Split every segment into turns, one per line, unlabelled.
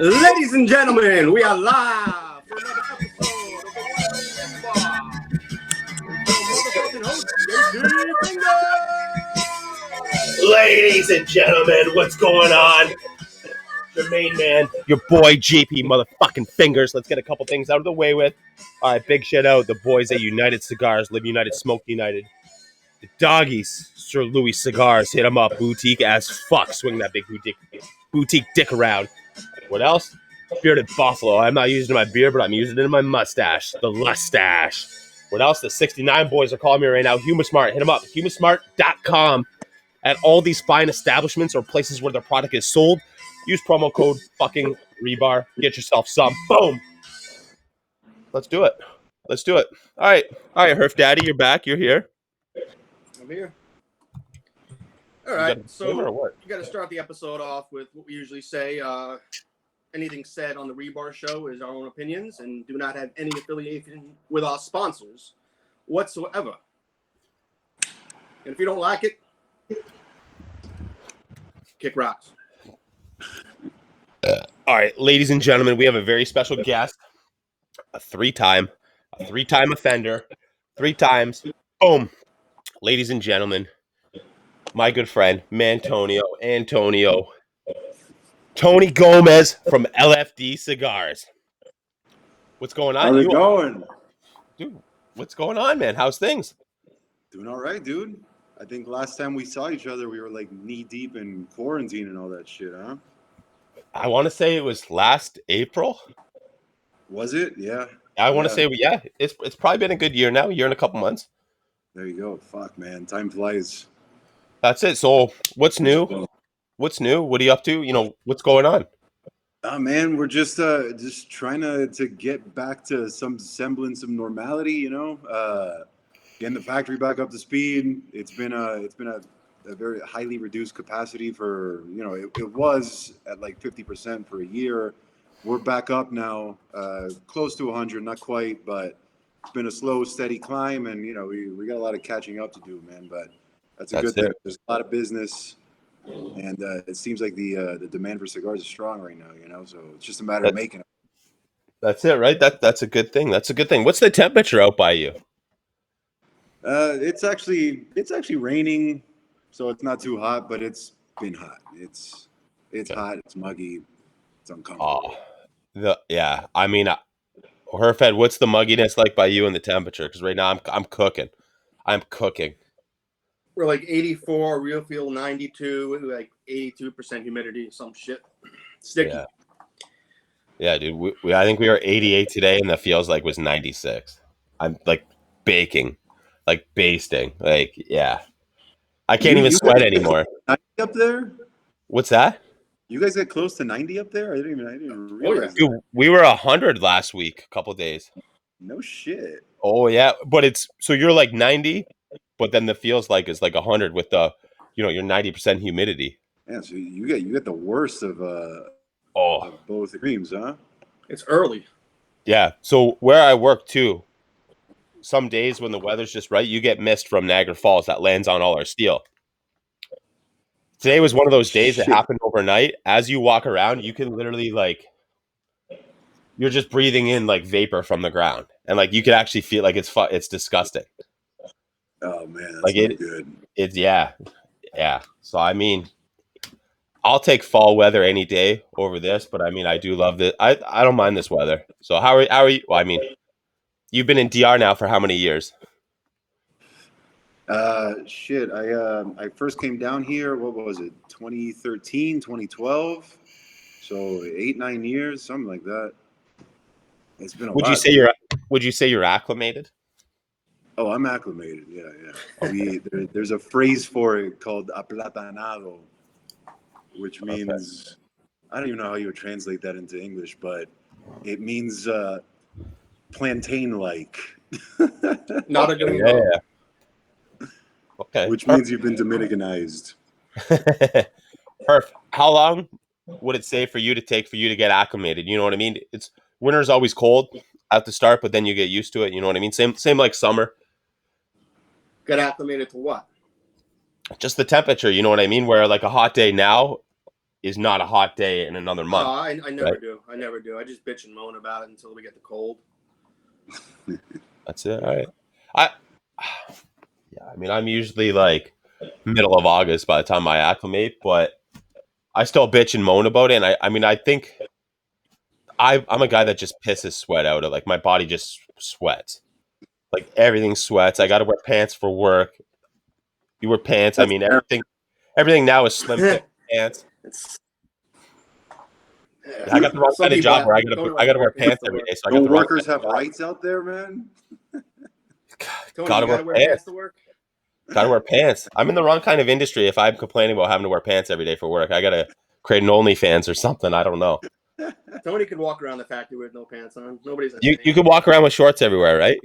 Ladies and gentlemen, we are live for another episode of the One and Only Bar with your motherfucking host, JT Fingers.
Ladies and gentlemen, what's going on? Your main man, your boy JP motherfucking Fingers. Let's get a couple things out of the way with. All right, big shout out the boys at United Cigars, Live United, Smoke United. The doggies, Sir Louis Cigars, hit them up. Boutique as fuck. Swing that big boutique dick around. What else? Bearded Buffalo. I'm not using it in my beard, but I'm using it in my mustache. The Lustache. What else? The 69 boys are calling me right now. Humasmart. Hit them up. Humasmart.com. At all these fine establishments or places where their product is sold, use promo code fucking Rebar. Get yourself some. Boom. Let's do it. All right, Herf Daddy, you're back. You're here.
I'm here. All right, so you got to start the episode off with what we usually say. Anything said on the Rebar Show is our own opinions and do not have any affiliation with our sponsors whatsoever. And if you don't like it, kick rocks.
All right, ladies and gentlemen, we have a very special guest, a three-time offender, 3 times. Boom. Ladies and gentlemen, my good friend, Mantonio, Tony Gomez from LFD Cigars. What's going on?
How's it going?
Dude, what's going on, man? How's things?
Doing all right, dude. I think last time we saw each other, we were like knee deep in quarantine and all that shit, huh?
I want to say it was last April.
Was it? Yeah.
I want to say, yeah. It's probably been a good year now, a year and a couple months.
There you go. Fuck, man. Time flies.
That's it. So what's new? What are you up to? You know, what's going on?
Man, we're just trying to get back to some semblance of normality, you know? Getting the factory back up to speed. It's been a very highly reduced capacity for, you know, it was at like 50% for a year. We're back up now, close to 100, not quite, but it's been a slow, steady climb, and you know we got a lot of catching up to do, man. But that's a good thing. There's a lot of business, and it seems like the demand for cigars is strong right now, you know. So it's just a matter of making it.
That's it, right? That's a good thing. What's the temperature out by you?
It's actually raining, so it's not too hot, but it's been hot. It's hot. It's muggy. It's uncomfortable.
Yeah. I mean, Herfed, what's the mugginess like by you and the temperature? Because right now I'm cooking.
We're like 84, real feel 92, like 82% humidity, some shit. Sticky.
Yeah, dude. I think we were 88 today, and that feels like was 96. I'm like baking, like basting, like yeah. I can't even sweat anymore.
90 up there?
What's that?
You guys get close to 90 up there? I didn't even realize.
Dude, we were 100 last week, a couple days.
No shit.
Oh yeah, but it's so you're like 90, but then the feels like is like 100 with the, you know, your 90% humidity.
Yeah, so you get the worst of both extremes, huh?
It's early.
Yeah. So where I work too, some days when the weather's just right, you get mist from Niagara Falls that lands on all our steel. Today was one of those days that happened overnight. As you walk around, you can literally like, you're just breathing in like vapor from the ground, and like you can actually feel like it's disgusting.
Oh man, that's
like
not good.
It's yeah. So I mean, I'll take fall weather any day over this, but I mean, I do love this. I don't mind this weather. So how are you? Well, I mean, you've been in DR now for how many years?
I first came down here, what was it, 2013, 2012? So 8-9 years, something like that. It's been a
Would
lot.
you say you're acclimated?
Oh, I'm acclimated. Yeah. There's a phrase for it called aplatanado, which means, I don't even know how you would translate that into English, but it means plantain-like.
Not a good
Yeah. Okay.
Which means you've been Dominicanized.
Perfect. How long would it say for you to get acclimated? You know what I mean? It's winter's always cold at the start, but then you get used to it. You know what I mean? Same like summer.
Get acclimated to what?
Just the temperature. You know what I mean? Where like a hot day now, is not a hot day in another month.
No, I never
right?
do. I never do. I just bitch and moan about it until we get the cold.
That's it. All right. I mean, I'm usually like middle of August by the time I acclimate, but I still bitch and moan about it. And I mean, I think I'm a guy that just pisses sweat out of, like, my body just sweats. Like, everything sweats. I got to wear pants for work. You wear pants. I mean, everything now is slim fit pants. I got the wrong kind of job where I gotta wear pants every day. So I got
Don't
the wrong
workers
kind of
have rights out there, man?
Tony,
gotta
you gotta wear
pants.
pants to work?
Gotta wear pants. I'm in the wrong kind of industry if I'm complaining about having to wear pants every day for work. I gotta create an OnlyFans or something. I don't know.
Tony could walk around the factory with no pants on. Nobody's
You can walk around with shorts everywhere, right?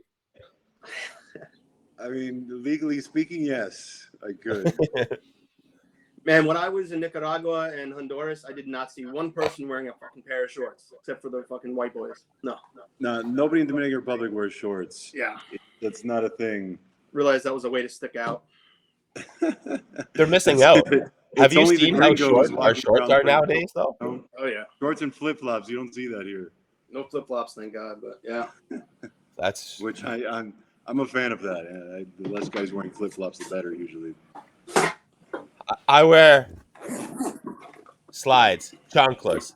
I mean, legally speaking, yes, I could.
Man, when I was in Nicaragua and Honduras, I did not see one person wearing a fucking pair of shorts, except for the fucking white boys. No.
No, nobody in Dominican Republic wears shorts.
Yeah.
That's not a thing.
Realized that was a way to stick out.
They're missing out. Have you
only
seen
the
how
gringos
short our
walking
shorts
around
are
the
nowadays, though?
Oh
yeah.
Shorts and flip flops. You don't see that here.
No flip flops, thank God. But yeah.
That's
Which I'm a fan of that. The less guys wearing flip flops, the better usually.
I wear slides, chanclas.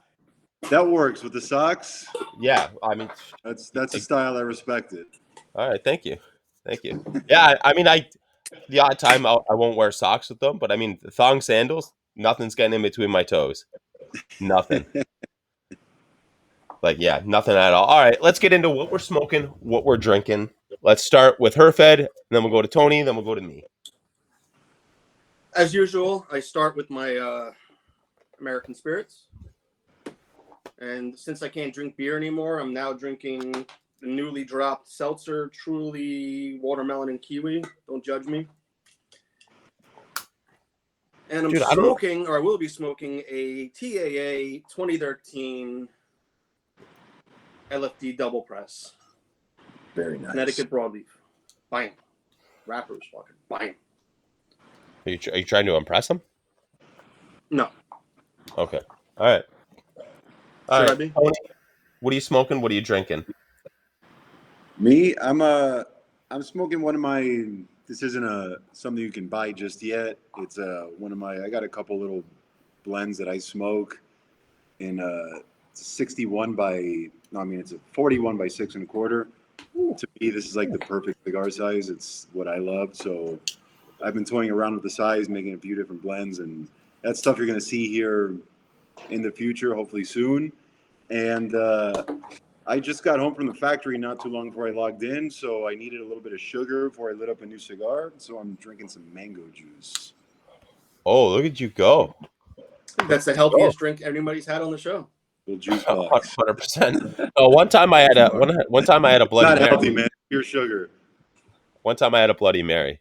That works with the socks.
Yeah, I mean,
That's a style I respect it.
all right, thank you. Yeah, I mean, the odd time I won't wear socks with them, but I mean, the thong sandals, nothing's getting in between my toes. Nothing. Like, yeah, nothing at all. All right, let's get into what we're smoking, what we're drinking. Let's start with Herfed, then we'll go to Tony, then we'll go to me.
As usual, I start with my American spirits. And since I can't drink beer anymore, I'm now drinking the newly dropped seltzer, Truly Watermelon and Kiwi. Don't judge me. And I'm smoking, or I will be smoking, a TAA 2013 LFD double press.
Very nice.
Connecticut broadleaf. Bang. Rappers fucking bang.
Are you trying to impress them?
No.
Okay. All right.
Should I be?
Tony, what are you smoking? What are you drinking?
Me, I'm smoking one of my. This isn't something you can buy just yet. It's one of my. I got a couple little blends that I smoke, in it's a 61 by. No, I mean it's a 41 by 6 1/4. To me, this is like the perfect cigar size. It's what I love. So I've been toying around with the size, making a few different blends, and that's stuff you're going to see here in the future, hopefully soon. And I just got home from the factory not too long before I logged in, so I needed a little bit of sugar before I lit up a new cigar. So I'm drinking some mango juice.
Oh, look at you go!
That's the healthiest drink anybody's had on the show.
Little juice box.
100%. Oh, one time I had a Bloody
Not
Mary.
healthy, man. Pure sugar.
One time I had a Bloody Mary.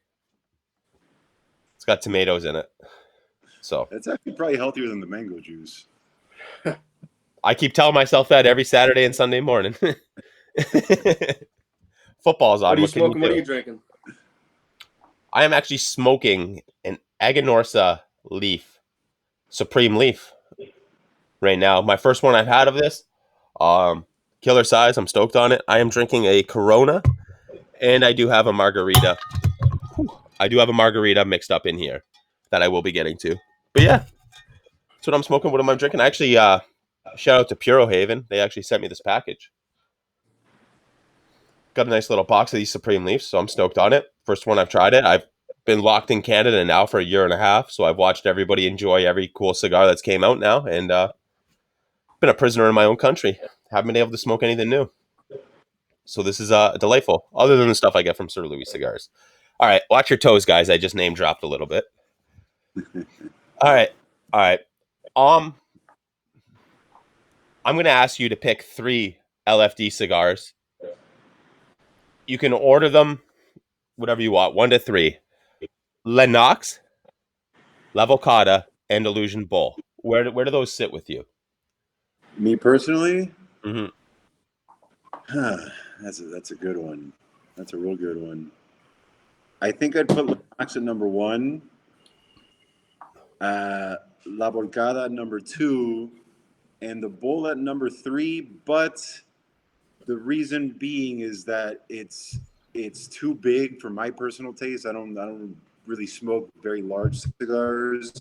It's got tomatoes in it. So
It's actually probably healthier than the mango juice.
I keep telling myself that every Saturday and Sunday morning. Football's on.
What are you
What can you
smoking? What are
do?
you drinking?
I am actually smoking an Aganorsa leaf, Supreme Leaf, right now. My first one I've had of this. Killer size. I'm stoked on it. I am drinking a Corona, and I do have a margarita. I do have a margarita mixed up in here that I will be getting to. But yeah, that's what I'm smoking. What am I drinking? Actually, shout out to Puro Haven. They actually sent me this package. Got a nice little box of these Supreme Leafs, so I'm stoked on it. First one I've tried it. I've been locked in Canada now for a year and a half, so I've watched everybody enjoy every cool cigar that's came out now, and been a prisoner in my own country. Haven't been able to smoke anything new. So this is delightful, other than the stuff I get from Sir Louis Cigars. All right, watch your toes, guys. I just name dropped a little bit. All right. I'm going to ask you to pick 3 LFD cigars. You can order them whatever you want, 1 to 3. Lennox, La Vocada, and Illusion Bull. Where do those sit with you?
Me personally,
Mm-hmm.
That's a good one. That's a real good one. I think I'd put Lennox at number 1. La Volcada at number 2, and the Bull at number 3. But the reason being is that it's too big for my personal taste. I don't really smoke very large cigars.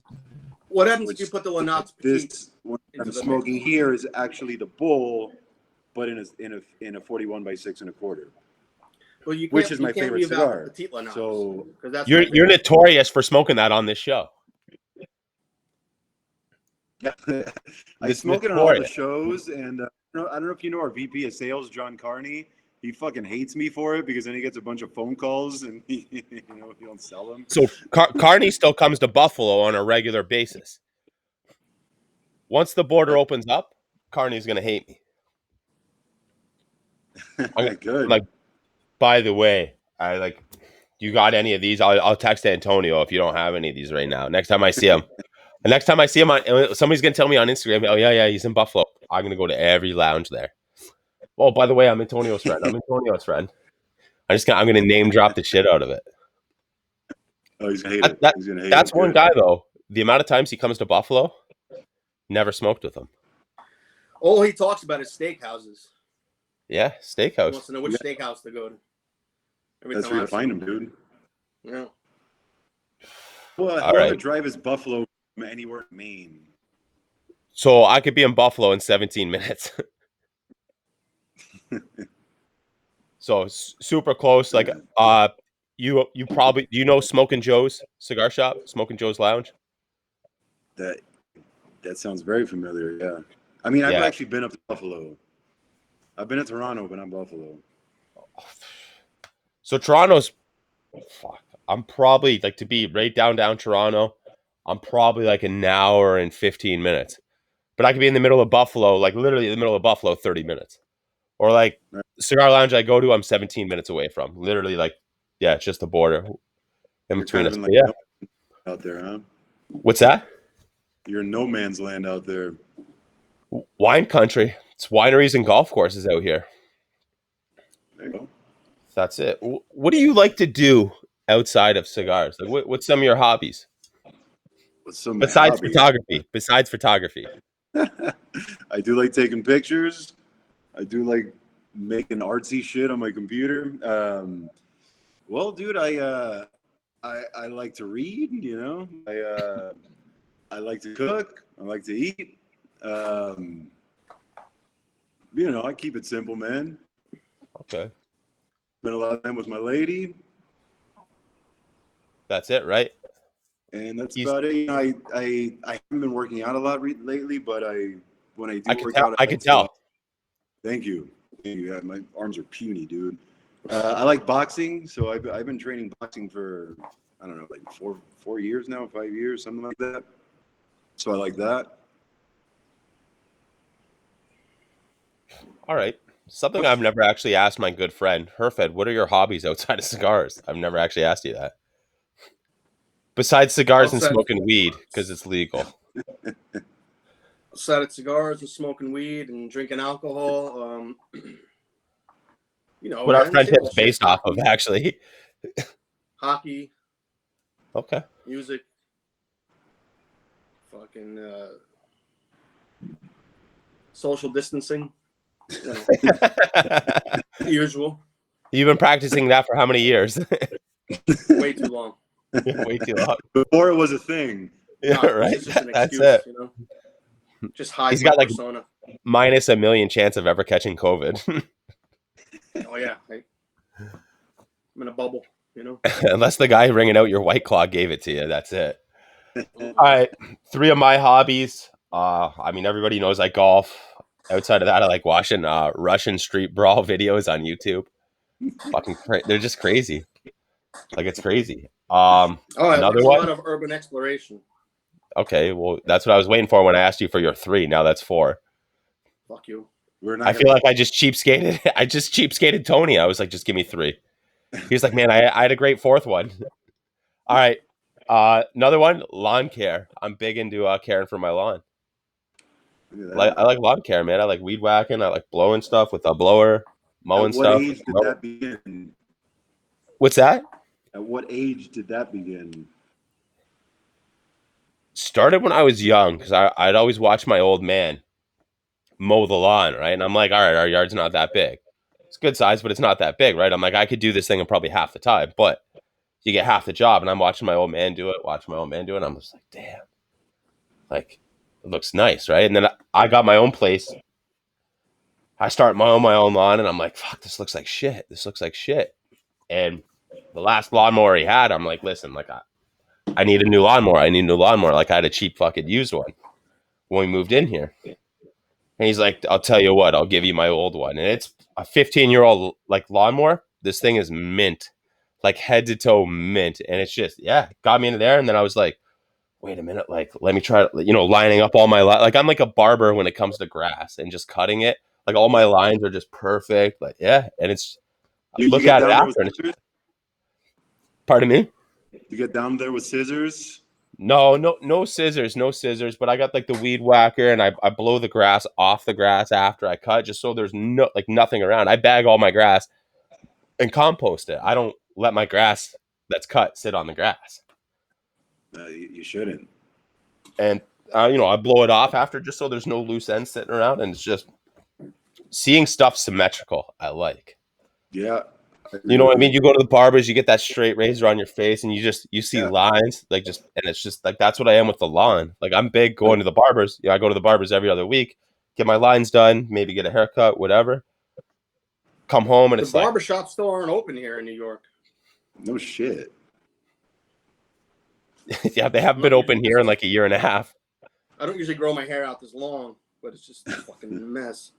What happens if you put the Lennox Petite?
This one I'm smoking here is actually the Bull, but in a 41 by 6 1/4.
Well,
which is my favorite cigar. So
you're notorious for smoking that on this show.
Yeah, I smoke it on all the shows, and I don't know if you know our VP of Sales, John Carney. He fucking hates me for it because then he gets a bunch of phone calls and he don't sell them.
So Carney still comes to Buffalo on a regular basis. Once the border opens up, Carney's gonna hate me.
Good.
Like, by the way, you got any of these? I'll text Antonio if you don't have any of these right now. Next time I see him. The next time I see him somebody's gonna tell me on Instagram, oh yeah, he's in Buffalo. I'm gonna go to every lounge there. Oh, by the way, I'm Antonio's friend. I'm gonna name drop the shit out of it.
Oh, he's gonna hate it. He's gonna hate
that's one guy though. The amount of times he comes to Buffalo, never smoked with him.
All he talks about is steakhouses.
Yeah, steakhouse.
He wants to know which steakhouse to go to.
That's where you find him, dude.
Yeah.
Well, how to drive his Buffalo from anywhere in Maine?
So I could be in Buffalo in 17 minutes. So super close. Like, you probably Smokin' Joe's cigar shop, Smokin' Joe's Lounge.
That sounds very familiar. Yeah, I mean, I've actually been up to Buffalo. I've been to Toronto, but not Buffalo.
So Toronto's, I'm probably to be right downtown Toronto. I'm probably like an hour and 15 minutes, but I could be in the middle of Buffalo, like literally in the middle of Buffalo, 30 minutes. Or like cigar lounge I go to, I'm 17 minutes away from. Literally, it's just the border in between us.
Out there, huh?
What's that?
You're in no man's land out there.
Wine country. It's wineries and golf courses out here.
There you go.
That's it. What do you like to do outside of cigars? Like, what's some of your hobbies? Besides photography.
I do like taking pictures. I do like making artsy shit on my computer. Well, dude, I like to read. I like to cook. I like to eat. I keep it simple, man.
Okay.
Spend a lot of time with my lady.
That's it, right?
And that's about it. I haven't been working out a lot lately, but when I do work out,
I can tell.
Thank you. Yeah, my arms are puny, dude. I like boxing, so I've been training boxing for I don't know, like 4 years now, 5 years, something like that. So I like that.
All right. Something I've never actually asked my good friend, Herfed, what are your hobbies outside of cigars? I've never actually asked you that. Besides cigars and smoking weed, because it's legal.
Outside of cigars and smoking weed and drinking alcohol,
what our friendship's based off of, actually.
Hockey.
Okay.
Music. Fucking social distancing. Usual.
You've been practicing that for how many years?
Way too long.
Way too long.
Before it was a thing.
Yeah, right.
It's just an excuse,
That's it.
Just hide
He's got
persona.
minus a million chance of ever catching COVID.
Oh yeah, I'm in a bubble,
Unless the guy ringing out your White Claw gave it to you, that's it. All right, 3 of my hobbies. Everybody knows I golf. Outside of that, I like watching Russian street brawl videos on YouTube. Fucking they're just crazy. Like, it's crazy. Another one.
A lot of urban exploration.
Okay, well, that's what I was waiting for when I asked you for your 3. Now that's 4.
Fuck you.
I feel like I just cheapskated. I just cheapskated Tony. I was like, just give me 3. He was like, man, I had a great 4th one. All right. Another one, lawn care. I'm big into caring for my lawn. I like lawn care, man. I like weed whacking. I like blowing stuff with a blower, mowing stuff.
At what age did that begin?
What's that?
At what age did that begin?
started when I was young because I'd always watch my old man mow the lawn, right? And I'm like, all right, our yard's not that big. It's good size, but it's not that big, right? I'm like, I could do this thing in probably half the time, but you get half the job. And I'm watching my old man do it, and I'm just like, damn, like it looks nice, right? And then I got my own place. I start mowing my own lawn, and I'm like, fuck, this looks like shit. This looks like shit. And the last lawnmower he had, I'm like, listen, like I need a new lawnmower. I need a new lawnmower. Like I had a cheap fucking used one when we moved in here. And he's like, I'll tell you what, I'll give you my old one. And it's a 15-year-old like lawnmower. This thing is mint, like head to toe mint. And it's just, yeah, got me into there. And then I was like, wait a minute, like, let me try, lining up all my, like, I'm like a barber when it comes to grass and just cutting it. Like all my lines are just perfect. Like, yeah. And it's,
You
look
get
at it
down there with
after. And
scissors?
Pardon me?
You get down there with scissors?
No scissors, no scissors. But I got like the weed whacker, and I blow the grass off the grass after I cut, just so there's nothing around. I bag all my grass and compost it. I don't let my grass that's cut sit on the grass.
You shouldn't.
And I blow it off after, just so there's no loose ends sitting around, and it's just seeing stuff symmetrical. I like.
Yeah.
You know what I mean? You go to the barbers, you get that straight razor on your face, and you see lines, like and it's just like that's what I am with the lawn. Like I'm big going to the barbers. I go to the barbers every other week, get my lines done, maybe get a haircut, whatever. Come home and
the
it's like
barbershops still aren't open here in New York.
No shit.
yeah, they haven't been open here in like a year and a half.
I don't usually grow my hair out this long, but it's just a fucking mess.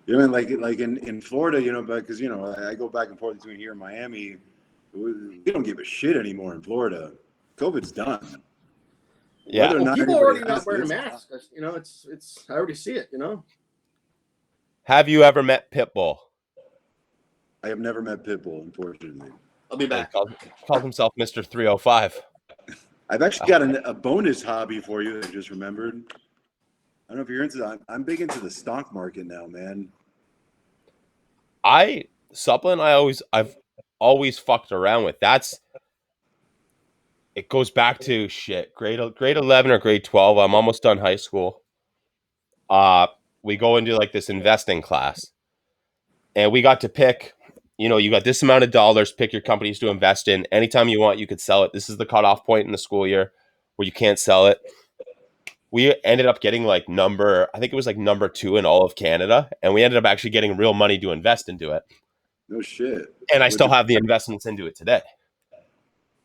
You know, like in Florida, because I go back and forth between here and Miami. We don't give a shit anymore in Florida. COVID's done.
Yeah,
people are already not wearing masks. It's I already see it.
Have you ever met Pitbull?
I have never met Pitbull, unfortunately.
I'll be back.
He called himself Mr. 305.
I've actually got a bonus hobby for you that I just remembered. I don't know if you're into that. I'm big into the stock market now, man.
I've always fucked around with. It goes back to shit. Grade 11 or grade 12. I'm almost done high school. We go into like this investing class, and we got to pick. You got this amount of dollars. Pick your companies to invest in. Anytime you want, you could sell it. This is the cutoff point in the school year where you can't sell it. We ended up getting I think it was like number 2 in all of Canada, and we ended up actually getting real money to invest into it.
No shit.
And I still have the investments into it today.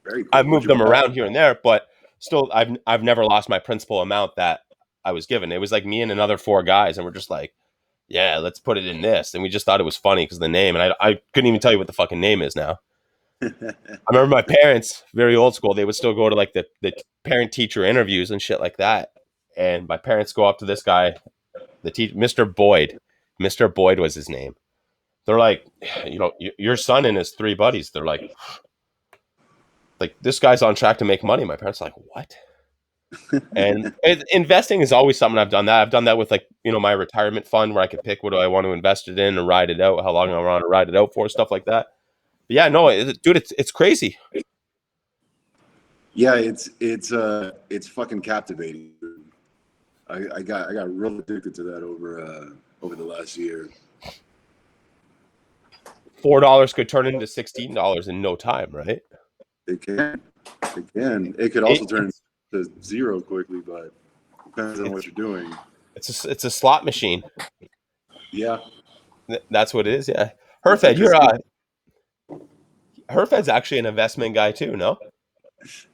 Very cool.
I've moved them around here and there, but still, I've never lost my principal amount that I was given. It was like me and another 4 guys, and we're just like, yeah, let's put it in this. And we just thought it was funny because of the name, and I couldn't even tell you what the fucking name is now. I remember my parents, very old school, they would still go to like the parent-teacher interviews and shit like that. And my parents go up to this guy, the teacher, Mr. Boyd. Mr. Boyd was his name. They're like, your son and his 3 buddies. They're like this guy's on track to make money. My parents are like, what? And investing is always something I've done that. I've done that with my retirement fund where I could pick what do I want to invest it in and ride it out, how long I want to ride it out for, stuff like that. But yeah, no, dude, it's crazy.
Yeah, it's fucking captivating. I got real addicted to that over the last year.
$4 could turn into $16 in no time, right?
It can. It could also turn to zero quickly, but depends on what you're doing.
It's a slot machine.
Yeah,
that's what it is. Yeah, Herfed, Herfed's actually an investment guy too. No,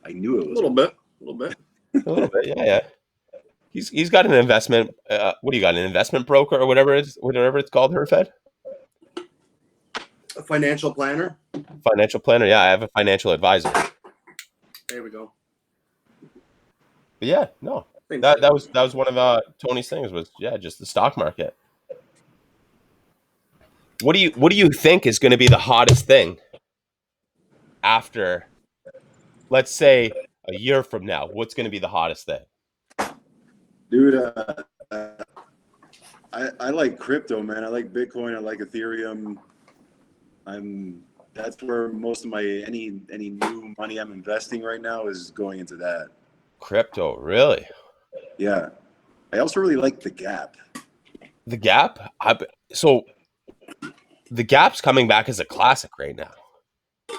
I knew it was
a little bit.
A little bit. Yeah. He's got an investment. What do you got? An investment broker or whatever it's called, Herfed?
A financial planner.
Financial planner. Yeah, I have a financial advisor.
There we go.
But yeah, no, that was one of Tony's things was just the stock market. What do you think is going to be the hottest thing after, let's say, a year from now? What's going to be the hottest thing?
Dude, I like crypto, man. I like Bitcoin. I like Ethereum. That's where most of my any new money I'm investing right now is going into that.
Crypto, really?
Yeah. I also really like The Gap.
The Gap? So The Gap's coming back as a classic right now.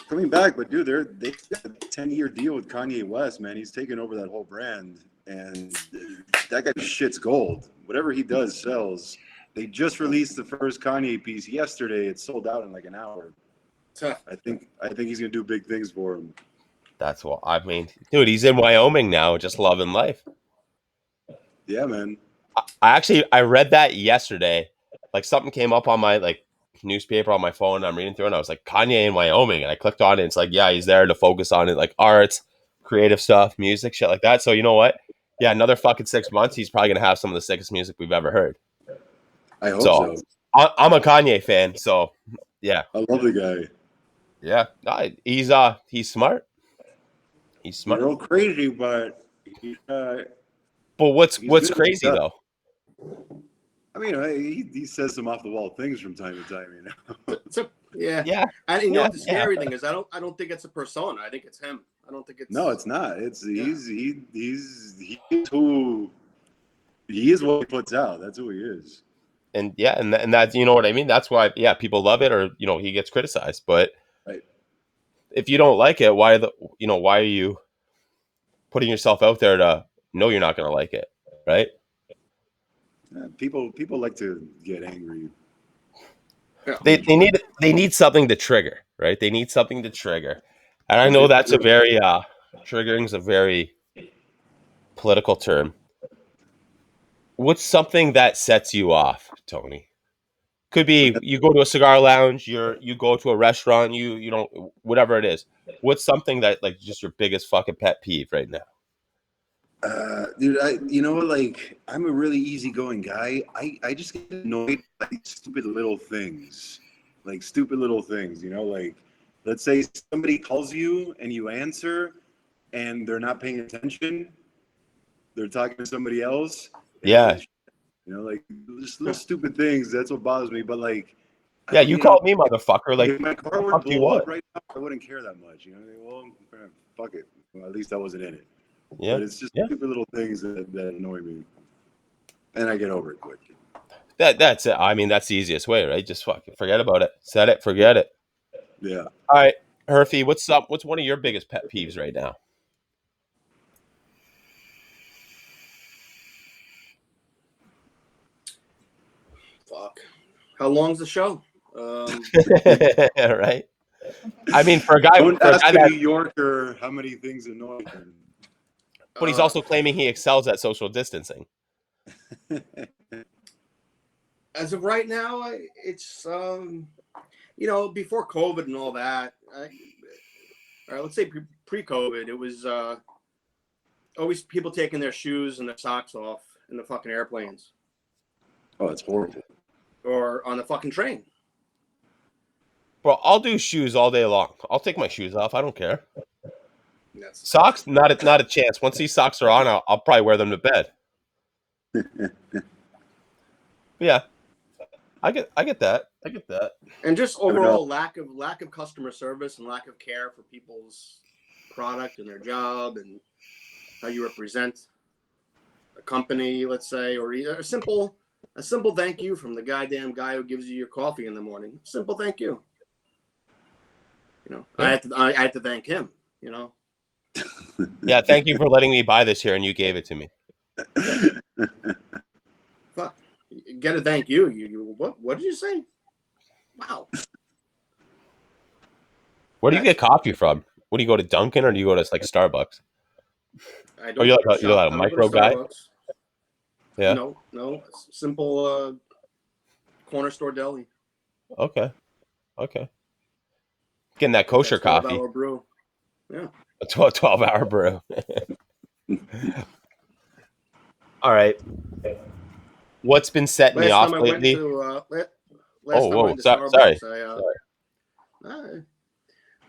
Coming back, but dude, they got a 10-year deal with Kanye West, man. He's taken over that whole brand, and that guy shit's gold. Whatever he does sells. They just released the first Kanye piece yesterday. It sold out in like an hour. I think he's gonna do big things for him.
That's what I mean, dude. He's in Wyoming now, just loving life.
Yeah, man.
I read that yesterday. Like something came up on my like newspaper on my phone. And I'm reading through, and I was like, Kanye in Wyoming, and I clicked on it. And it's like, yeah, he's there to focus on it, like arts, creative stuff, music, shit like that. So you know what? Yeah, another fucking 6 months, he's probably gonna have some of the sickest music we've ever heard.
I hope so.
I'm a Kanye fan, so yeah.
I love the guy.
Yeah, he's smart. He's smart.
He's real crazy, but
but what's crazy though?
I mean, he says some off the wall things from time to time, you know.
Yeah. And you know what the scary thing is? I don't think it's a persona. I think it's him. I don't think it's.
No, it's not. He's who he is. What he puts out. That's who he is.
And yeah, and that's, you know what I mean. That's why people love it, or he gets criticized. But
right.
If you don't like it, why are you putting yourself out there to know you're not going to like it, right?
People like to get angry.
They need something to trigger, right? They need something to trigger, and I know that's a very triggering is a very political term. What's something that sets you off, Tony? Could be you go to a cigar lounge, you go to a restaurant, you don't, whatever it is. What's something that like just your biggest fucking pet peeve right now?
Dude, I'm a really easygoing guy. I just get annoyed by stupid little things. Like stupid little things, like let's say somebody calls you and you answer and they're not paying attention. They're talking to somebody else.
Yeah.
Like just little stupid things. That's what bothers me. But like,
yeah, you called me motherfucker. Like,
if my car would blow up right now, I wouldn't care that much. Well, fuck it. Well, at least I wasn't in it.
Yeah.
But it's just stupid little things that annoy me, and I get over it quick.
That's it. I mean, that's the easiest way, right? Just fucking forget about it. Set it, forget it.
Yeah.
All right, Herfy, what's up? What's one of your biggest pet peeves right now?
Fuck. How long's the show?
Right. I mean, for a guy,
don't ask a New Yorker how many things annoy him.
But he's also claiming he excels at social distancing.
As of right now, it's before COVID and all that. Let's say pre-COVID, it was always people taking their shoes and their socks off in the fucking airplanes.
Oh, that's horrible.
Or on the fucking train.
Bro, I'll do shoes all day long. I'll take my shoes off. I don't care. Socks, not a chance. Once these socks are on, I'll probably wear them to bed. Yeah, I get that. I get that.
And just overall lack of customer service and lack of care for people's product and their job and how you represent a company, let's say, or either a simple thank you from the goddamn guy who gives you your coffee in the morning. Simple thank you. I had to thank him.
Yeah, thank you for letting me buy this here, and you gave it to me.
Fuck, get a thank you. You what did you say? Wow.
Where do you get coffee from? What do you go to Dunkin' or do you go to like Starbucks? Are you like a micro guy? Yeah.
No, simple corner store deli.
Okay. Getting that kosher coffee.
12-hour brew. Yeah.
A 12-hour brew. All right. What's been setting me off lately?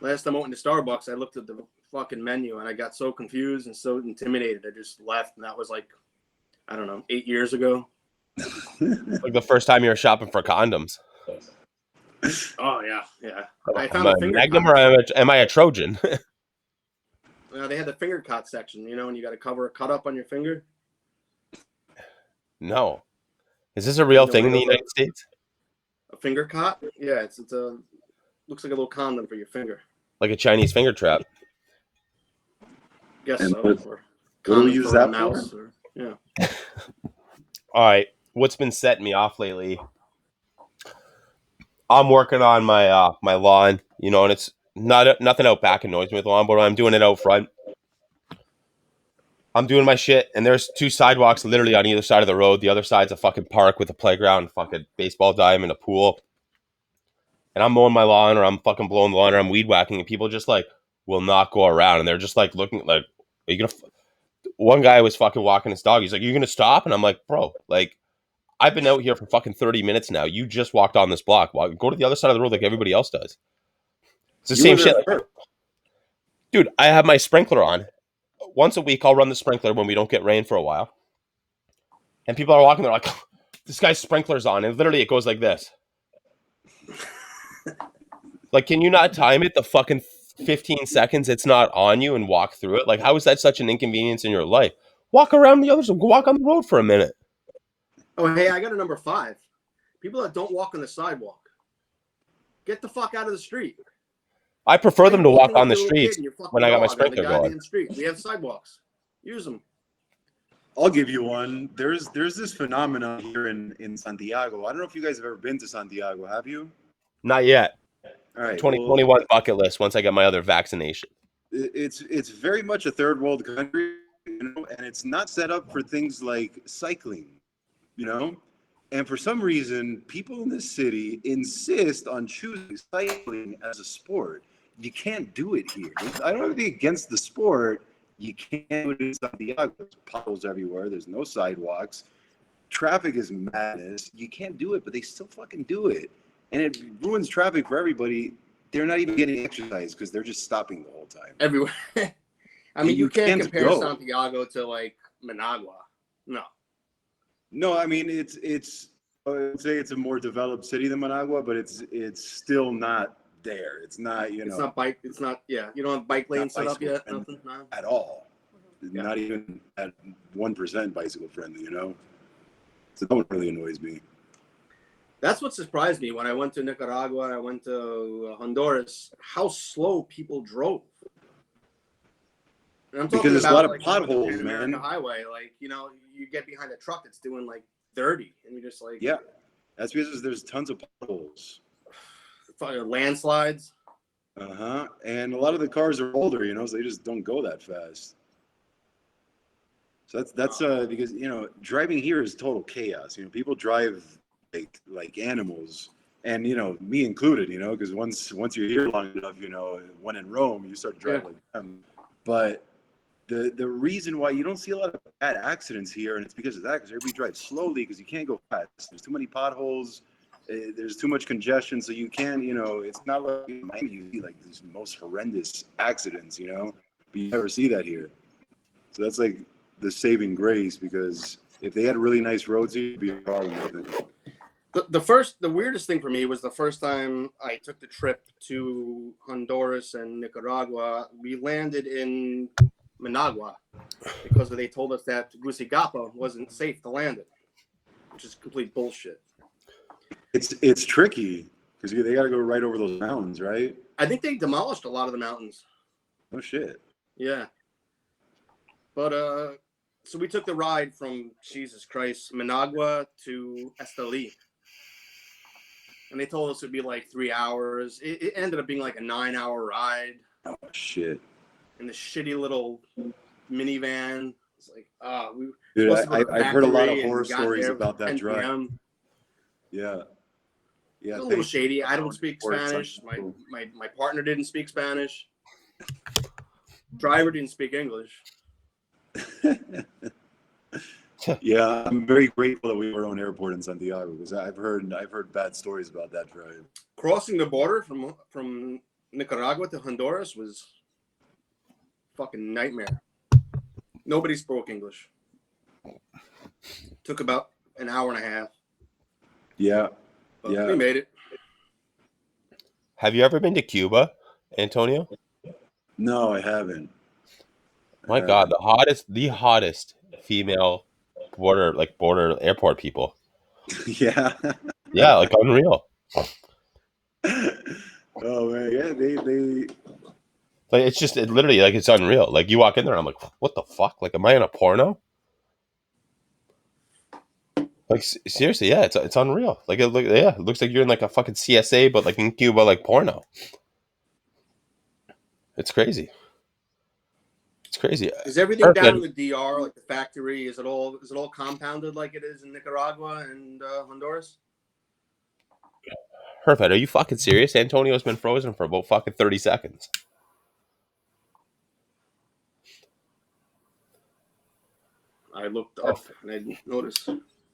Last time I went to Starbucks, I looked at the fucking menu and I got so confused and so intimidated. I just left, and that was like, I don't know, 8 years ago. Like the first time you were shopping for condoms.
Oh yeah. I
found a Magnum, or am I a Trojan?
They had the finger cut section, you know, and you got to cover a cut up on your finger.
No. Is this a real thing in the United States?
A finger cut? Yeah, it's a looks like a little condom for your finger.
Like a Chinese finger trap.
Guess
And
so.
what do we use that
mouse
for?
Yeah.
All right. What's been setting me off lately? I'm working on my my lawn, you know, and it's nothing out back annoys me with the lawn, but I'm doing it out front. I'm doing my shit, and there's two sidewalks literally on either side of the road. The other side's a fucking park with a playground, fucking baseball diamond, a pool. And I'm mowing my lawn, or I'm fucking blowing the lawn, or I'm weed whacking, and people just like will not go around, and they're just like looking like, "Are you gonna?" One guy was fucking walking his dog. He's like, "Are you gonna stop?" And I'm like, "Bro, like, I've been out here for fucking 30 minutes now. You just walked on this block. Well, go to the other side of the road like everybody else does." It's the same shit. Dude, I have my sprinkler on. Once a week, I'll run the sprinkler when we don't get rain for a while. And people are walking, they're like, this guy's sprinkler's on. And literally, it goes like this. Like, can you not time it the fucking 15 seconds it's not on you and walk through it? Like, how is that such an inconvenience in your life? Walk around the other side. Go walk on the road for a minute.
Oh, hey, I got a number 5. People that don't walk on the sidewalk. Get the fuck out of the street.
I prefer them to walk on the streets when I got my sprinkler going.
We have sidewalks. Use them.
I'll give you one. There's this phenomenon here in Santiago. I don't know if you guys have ever been to Santiago. Have you?
Not yet.
All right.
2021 bucket list once I get my other vaccination.
It's very much a third world country, you know, and it's not set up for things like cycling, you know. And for some reason, people in this city insist on choosing cycling as a sport. You can't do it here. I don't have anything against the sport. You can't do it in Santiago. There's potholes everywhere. There's no sidewalks. Traffic is madness. You can't do it, but they still fucking do it. And it ruins traffic for everybody. They're not even getting exercise because they're just stopping the whole time.
Everywhere. I mean, you can't compare Santiago to like Managua. No. No,
I mean it's I would say it's a more developed city than Managua, but it's still not there. It's not, you know.
It's not bike. It's not. Yeah, you don't have bike lanes set up yet. Nothing. No.
At all. Yeah. Not even at 1% bicycle friendly. You know. So that one really annoys me.
That's what surprised me when I went to Nicaragua. I went to Honduras. How slow people drove. And I'm talking
because there's
about,
a lot of
like,
potholes, man.
The highway, like, you know, you get behind a truck that's doing like 30, and you're just like,
yeah, that's because there's tons of potholes.
Landslides.
And a lot of the cars are older, you know, so they just don't go that fast. So that's because, you know, driving here is total chaos. You know, people drive like animals, and, you know, me included, you know, because once you're here long enough, you know, when in Rome, you start driving like them. But the reason why you don't see a lot of bad accidents here, and it's because of that, because everybody drives slowly because you can't go fast. There's too many potholes. There's too much congestion, so you can't, you know, it's not like in Miami you see like these most horrendous accidents, you know, but you never see that here. So that's like the saving grace, because if they had really nice roads here, it'd be a problem, I think.
The weirdest thing for me was the first time I took the trip to Honduras and Nicaragua. We landed in Managua because they told us that Tegucigalpa wasn't safe to land in, which is complete bullshit.
It's tricky because they got to go right over those mountains, right?
I think they demolished a lot of the mountains.
Oh shit.
Yeah. But so we took the ride from, Jesus Christ, Managua to Esteli. And they told us it'd be like 3 hours. It ended up being like a 9-hour ride.
Oh shit.
In the shitty little minivan. It's like,
dude, I've heard a lot of horror stories about that drive. Yeah. Yeah.
It's a little shady. I don't speak Spanish. My partner didn't speak Spanish. Driver didn't speak English.
Yeah, I'm very grateful that we have our own airport in Santiago, because I've heard bad stories about that drive.
Crossing the border from Nicaragua to Honduras was fucking nightmare. Nobody spoke English. Took about an hour and a half.
Yeah.
But we made it.
Have you ever been to Cuba, Antonio?
No, I haven't.
My God, the hottest female border airport people.
Yeah.
Yeah, like unreal.
Oh man, yeah, they
Like it literally like it's unreal. Like you walk in there, I'm like, what the fuck? Like, am I in a porno? Like seriously, yeah, it's unreal. Like it looks like you're in like a fucking CSA, but like in Cuba, like porno. It's crazy. It's crazy.
Is everything down in the DR, like the factory? Is it all compounded like it is in Nicaragua and Honduras?
Perfect. Are you fucking serious? Antonio's been frozen for about fucking 30 seconds.
I looked up and I noticed.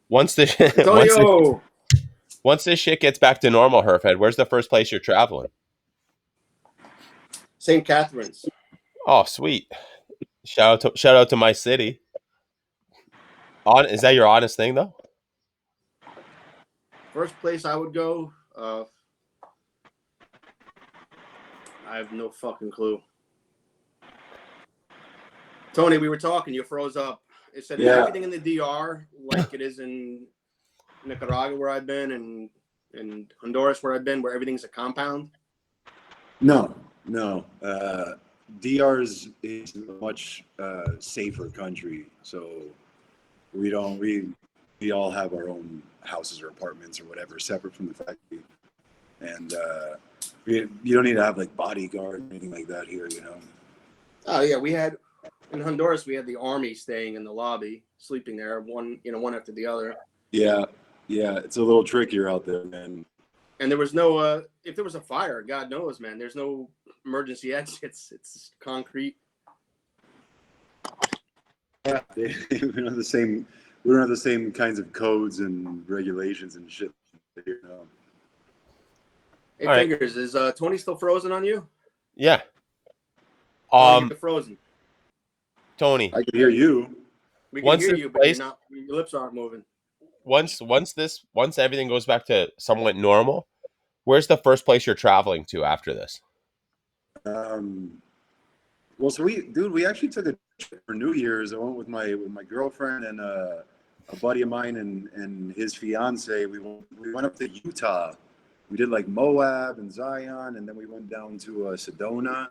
Once this
Antonio!
once this shit gets back to normal, Herfed, where's the first place you're traveling?
St. Catharines.
Oh, sweet. Shout out to my city. Is that your honest thing though?
First place I would go, I have no fucking clue. Tony, we were talking, you froze up. It said everything in the DR like it is in Nicaragua where I've been and Honduras where I've been, where everything's a compound.
No. DR is a much safer country, so we all have our own houses or apartments or whatever separate from the factory, and you don't need to have like bodyguard or anything like that here, you know.
Oh yeah, in Honduras we had the army staying in the lobby, sleeping there, one after the other.
Yeah, it's a little trickier out there, man.
And there was no if there was a fire, God knows, man, there's no emergency exits. It's concrete.
Yeah, we don't have the same kinds of codes and regulations and shit. You know.
Hey, all Fingers, right. Is Tony still frozen on you?
Yeah.
You're frozen.
Tony,
I can hear you.
We can hear you, but your lips aren't moving.
Once everything goes back to somewhat normal, where's the first place you're traveling to after this?
Well, so we actually took a trip for New Year's. I went with my girlfriend and a buddy of mine and his fiance. We went up to Utah. We did like Moab and Zion, and then we went down to Sedona,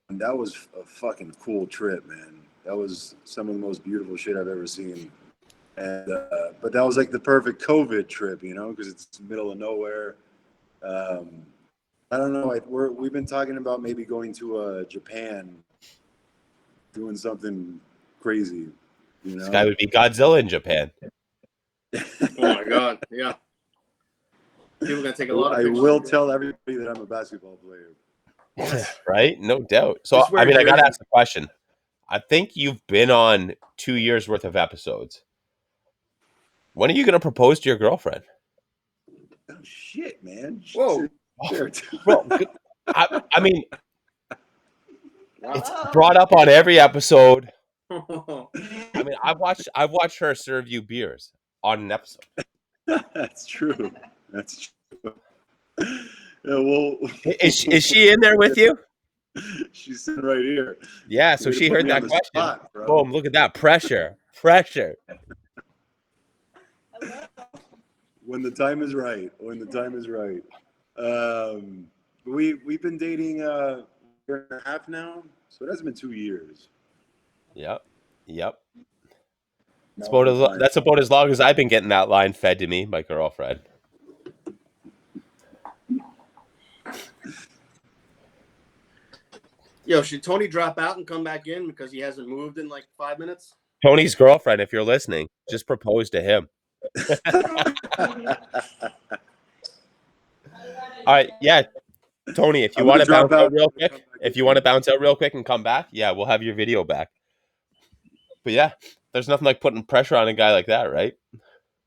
and that was a fucking cool trip, man. That was some of the most beautiful shit I've ever seen. And but that was like the perfect COVID trip, you know, because it's the middle of nowhere. I don't know. We've been talking about maybe going to Japan, doing something crazy. You know,
this guy would be Godzilla in Japan.
Oh my God! Yeah, people are gonna take a lot of pictures.
I will tell everybody that I'm a basketball player.
Right? No doubt. So I mean, I gotta ask the question. I think you've been on 2 years worth of episodes. When are you gonna propose to your girlfriend?
Oh shit, man!
Whoa.
Bro, I mean, it's brought up on every episode. I mean, I've watched her serve you beers on an episode.
That's true. Yeah, well,
is she in there with you?
She's sitting right here.
Yeah, so she heard that question. Spot, boom! Look at that pressure.
When the time is right. We've been dating a year and a half now, so it hasn't been 2 years.
Yep. That's about as long as I've been getting that line fed to me, my girlfriend.
Yo, should Tony drop out and come back in because he hasn't moved in like 5 minutes?
Tony's girlfriend, if you're listening, just propose to him. All right, yeah, Tony, if you want to bounce out real quick, and come back, yeah, we'll have your video back. But yeah, there's nothing like putting pressure on a guy like that, right?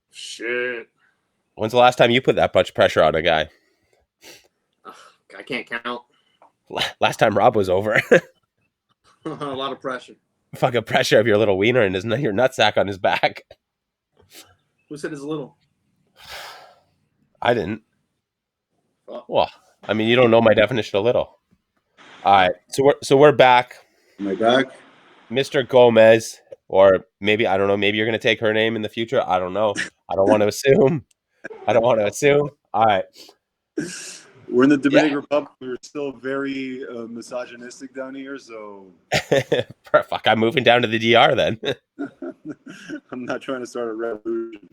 Shit.
When's the last time you put that much pressure on a guy?
I can't count.
Last time Rob was over.
A lot of pressure.
Fucking pressure of your little wiener and your nutsack on his back.
Who said it's little?
I didn't. Well, I mean, you don't know my definition of little. All right, so we're back.
Am I back?
Mr. Gomez, or maybe I don't know. Maybe you're gonna take her name in the future. I don't know. I don't want to assume. All right.
We're in the
Yeah.
Dominican Republic. We're still very misogynistic down here, so
Fuck, I'm moving down to the DR then.
I'm not trying to start a revolution.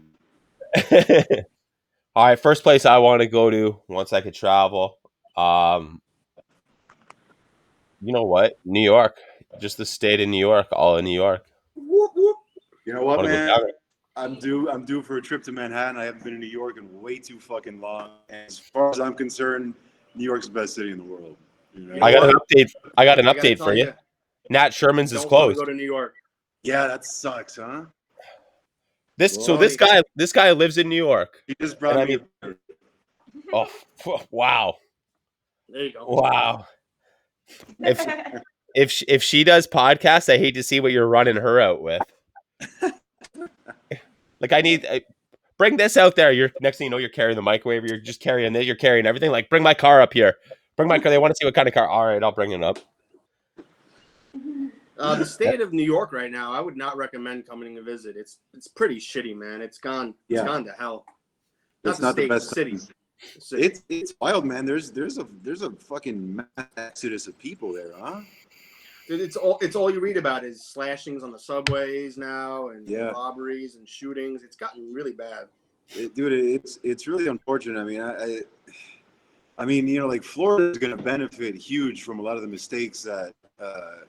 All right, first place I want to go to once I could travel. You know what? New York. Just the state of New York, all in New York.
Whoop, whoop.
You know what,
Wanna go
man?
down there?
I'm due for a trip to Manhattan. I haven't been in New York in way too fucking long. And as far as I'm concerned, New York's the best city in the world. You know?
I got an update. I got an
I gotta
update
tell
for you. Nat Sherman's is
don't want to
closed.
go to New York.
Yeah, that sucks, huh?
This
Well,
this guy lives in New York.
He just brought
And
me.
I mean, oh wow,
There you go.
wow. If she does podcasts, I hate to see what you're running her out with. Like bring this out there. You're next thing you know, you're carrying the microwave. You're just carrying this. You're carrying everything. Like bring my car up here. Bring my car. They want to see what kind of car. All right, I'll bring it up.
The state of New York right now, I would not recommend coming to visit. It's pretty shitty, man. It's gone to hell.
It's not the best
city.
It's wild, man. There's a fucking mass exodus of people there, huh?
It's all you read about is slashings on the subways now and robberies and shootings. It's gotten really bad.
Dude, it's really unfortunate. I mean, I mean, you know, like Florida is going to benefit huge from a lot of the mistakes that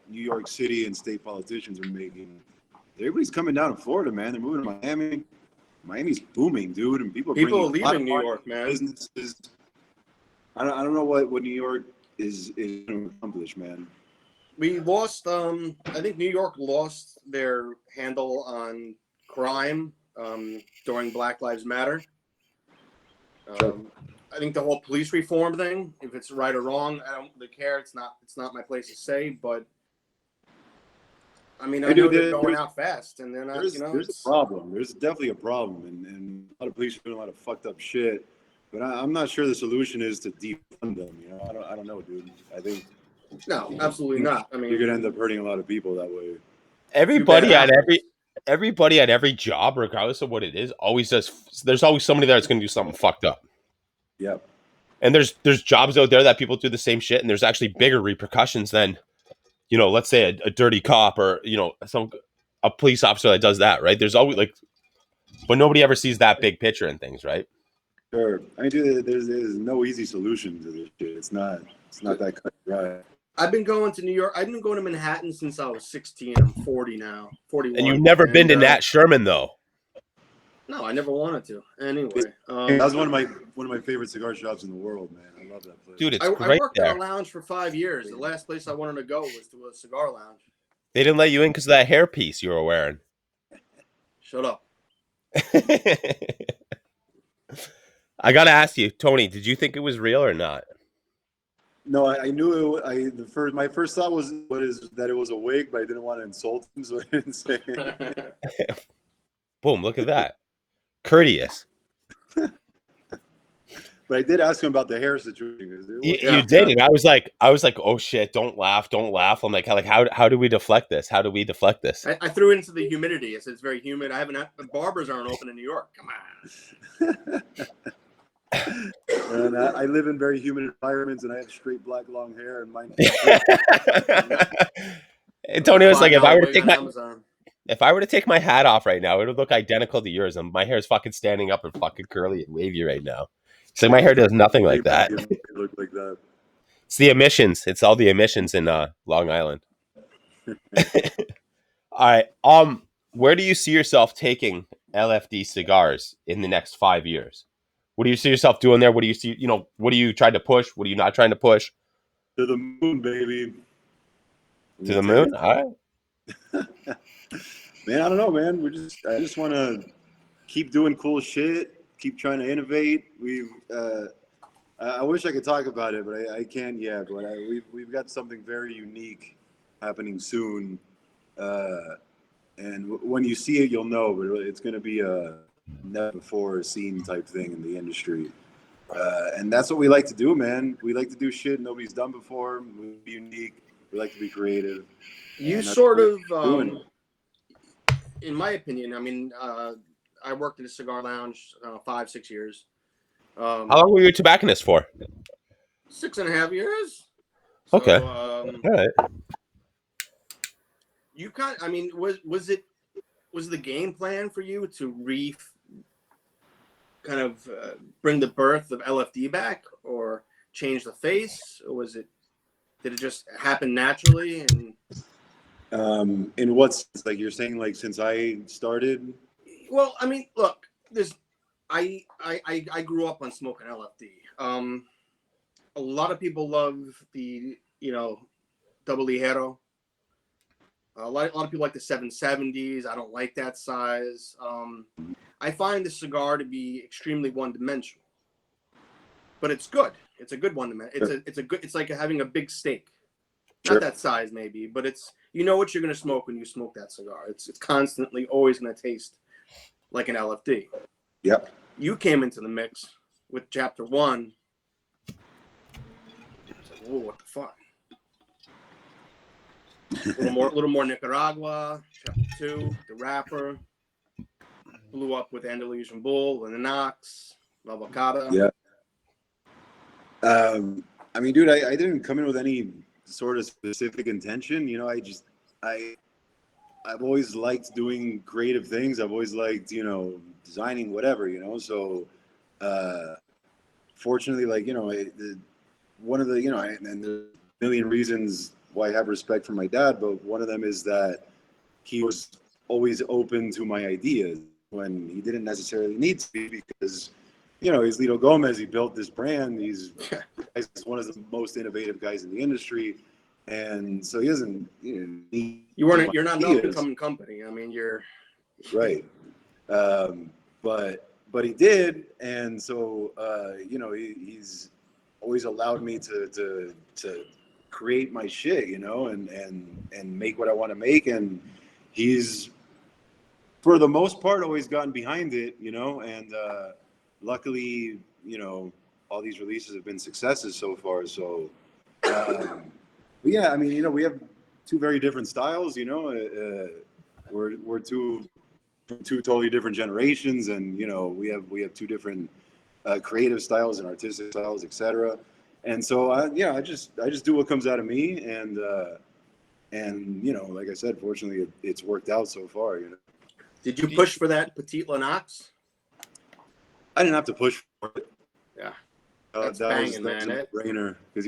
New York City and state politicians are making. Everybody's coming down to Florida, man. They're moving to Miami. Miami's booming, dude, and people are
leaving New York, man.
Businesses. I don't know what New York is going to accomplish, man.
We lost. I think New York lost their handle on crime during Black Lives Matter. I think the whole police reform thing, if it's right or wrong, I don't really care. It's not my place to say, but I mean, I know they're going out fast, and they're not.
There's a problem. There's definitely a problem, and a lot of police are doing a lot of fucked up shit. But I'm not sure the solution is to defund them. You know, I don't know, dude. I think
no, absolutely not. I mean,
you're gonna end up hurting a lot of people that way.
Everybody at every job, regardless of what it is, always does. There's always somebody there that's going to do something fucked up.
Yep.
And there's jobs out there that people do the same shit, and there's actually bigger repercussions than, you know, let's say a dirty cop or, you know, a police officer that does that, right? There's always but nobody ever sees that big picture in things, right?
Sure. I mean, dude, there's no easy solution to this shit. It's not that cut and dry.
I've been going to New York. I've been going to Manhattan since I was 16. I'm 40 now. 41.
And you've never been to Nat Sherman, though.
No, I never wanted to. Anyway,
that was one of my favorite cigar shops in the world, man. I love that place.
Dude, it's
great.
I
worked at a lounge for 5 years. The last place I wanted to go was to a cigar lounge.
They didn't let you in because of that hairpiece you were wearing.
Shut up.
I gotta ask you, Tony, did you think it was real or not?
No, I knew it. My first thought was that it was a wig, but I didn't want to insult him, so I didn't say it.
Boom! Look at that, courteous.
But I did ask him about the hair situation.
You did, and I was like, oh shit, don't laugh. I'm like, how do we deflect this? How do we deflect this?
I threw it into the humidity. I said it's very humid. The barbers aren't open in New York. Come on.
And I live in very humid environments, and I have straight black long hair, and mine.
Tony was like, if I were to take my hat off right now, it would look identical to yours, and my hair is fucking standing up and fucking curly and wavy right now. So my hair does nothing like that.
It looked like that.
It's the emissions. It's all the emissions in Long Island. All right. Where do you see yourself taking LFD cigars in the next 5 years? What do you see yourself doing there? What do you see? You know, what are you trying to push? What are you not trying to push?
To the moon, baby.
To the moon? All right.
Man, I don't know, man. I just want to keep doing cool shit. Keep trying to innovate. I wish I could talk about it, but I can't yet. But we've got something very unique happening soon, and when you see it, you'll know. But it's going to be a never before seen type thing in the industry, and that's what we like to do, man. We like to do shit nobody's done before. We're unique. We like to be creative.
You
And that's
sort
what
of,
we're doing.
in my opinion, I mean, I worked at a cigar lounge 5-6 years.
How long were you a tobacconist for?
6.5 years. So,
Okay. All right.
You I mean, was the game plan for you to kind of bring the birth of LFD back, or change the face, or did it just happen naturally? And
In what sense? Like you're saying, like since I started?
well, I mean, look, I grew up on smoking LFD. A lot of people love the double ligero. A lot of people like the 770s. I don't like that size. I find the cigar to be extremely one-dimensional, but it's good. It's a good one-dimensional. It's like having a big steak.
Sure.
Not that size maybe, but you know what you're gonna smoke when you smoke that cigar. It's constantly always gonna taste like an LFD.
Yep.
You came into the mix with Chapter 1. It's like, whoa, what the fuck? A little more Nicaragua. Chapter 2, the wrapper blew up with Andalusian Bull and the Knox, La Bocata.
Yeah. I mean, dude, I didn't come in with any sort of specific intention. You know, I've always liked doing creative things. I've always liked, designing whatever, So, fortunately, like, one of the, and there's a million reasons why I have respect for my dad, but one of them is that he was always open to my ideas when he didn't necessarily need to be, because, he's Lito Gomez. He built this brand. He's one of the most innovative guys in the industry. And so he doesn't need.
You're not an up and coming company. I mean, you're
right. But he did. And so, he's always allowed me to create my shit, and make what I want to make. And he's, for the most part, always gotten behind it, and luckily, all these releases have been successes so far. So, but yeah, I mean, we have two very different styles, we're two totally different generations, and, we have two different creative styles and artistic styles, etc. And so, I just do what comes out of me, and like I said, fortunately, it's worked out so far.
Did you push for that Petite Lennox?
I didn't have to push for it.
Yeah,
That's
banging,
man.
man.
Brainer, because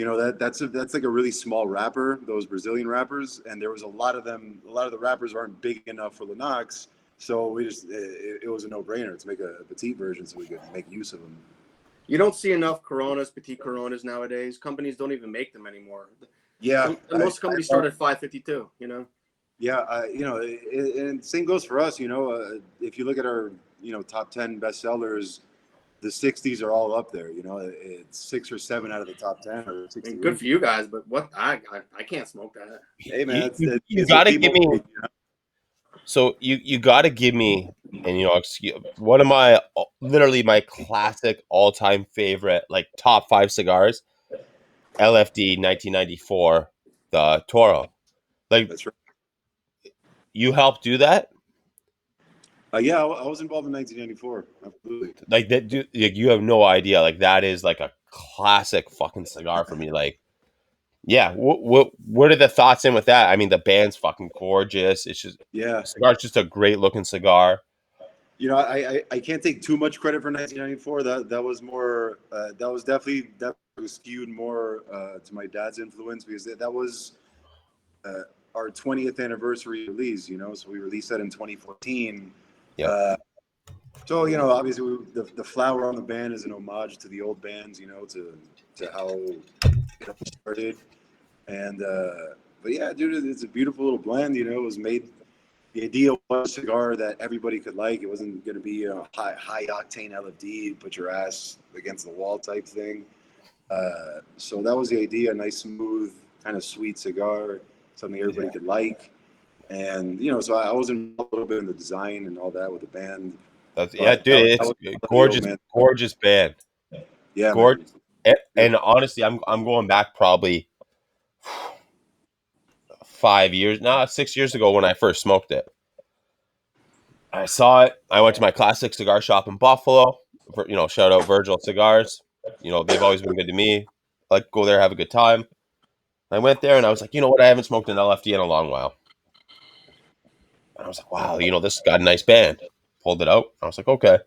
that's like a really small wrapper. Those Brazilian wrappers, and there was a lot of them. A lot of the wrappers aren't big enough for Lennox, so we just it was a no-brainer to make a petite version so we could make use of them.
You don't see enough Coronas, Petite Coronas nowadays. Companies don't even make them anymore.
Yeah,
most companies start at 552.
Yeah, and same goes for us. If you look at our top 10 bestsellers, the 60s are all up there. It's 6 or 7 out of the top 10. Or 60.
Good for you guys, but what I can't smoke that.
Hey man,
you gotta give me. So you gotta give me, and one of my my classic all-time favorite, like top 5 cigars, LFD 1994, the Toro. Like,
that's right.
You helped do that?
Yeah, I was involved in 1994. Absolutely.
Like that, dude. Like, you have no idea. Like, that is like a classic fucking cigar for me. Like, yeah. What are the thoughts in with that? I mean, the band's fucking gorgeous. It's just cigar's just a great looking cigar.
I can't take too much credit for 1994. That was more that was definitely skewed more to my dad's influence, because that was our 20th anniversary release. So we released that in 2014.
Yeah.
So obviously the flower on the band is an homage to the old bands, to how it started. And but yeah, dude, it's a beautiful little blend. It was made. The idea was a cigar that everybody could like. It wasn't going to be a high octane LFD, put your ass against the wall type thing. So that was the idea. A nice, smooth, kind of sweet cigar, something everybody could like. And so I was involved a little bit in the design and all that with the band.
Dude, it's gorgeous band.
Yeah,
gorgeous. And honestly, I'm going back probably 6 years ago when I first smoked it. I saw it. I went to my classic cigar shop in Buffalo. Shout out Virgil Cigars. They've always been good to me. I like go there, have a good time. I went there and I was like, you know what? I haven't smoked an LFD in a long while. And I was like, wow, this got a nice band. Pulled it out. I was like, okay.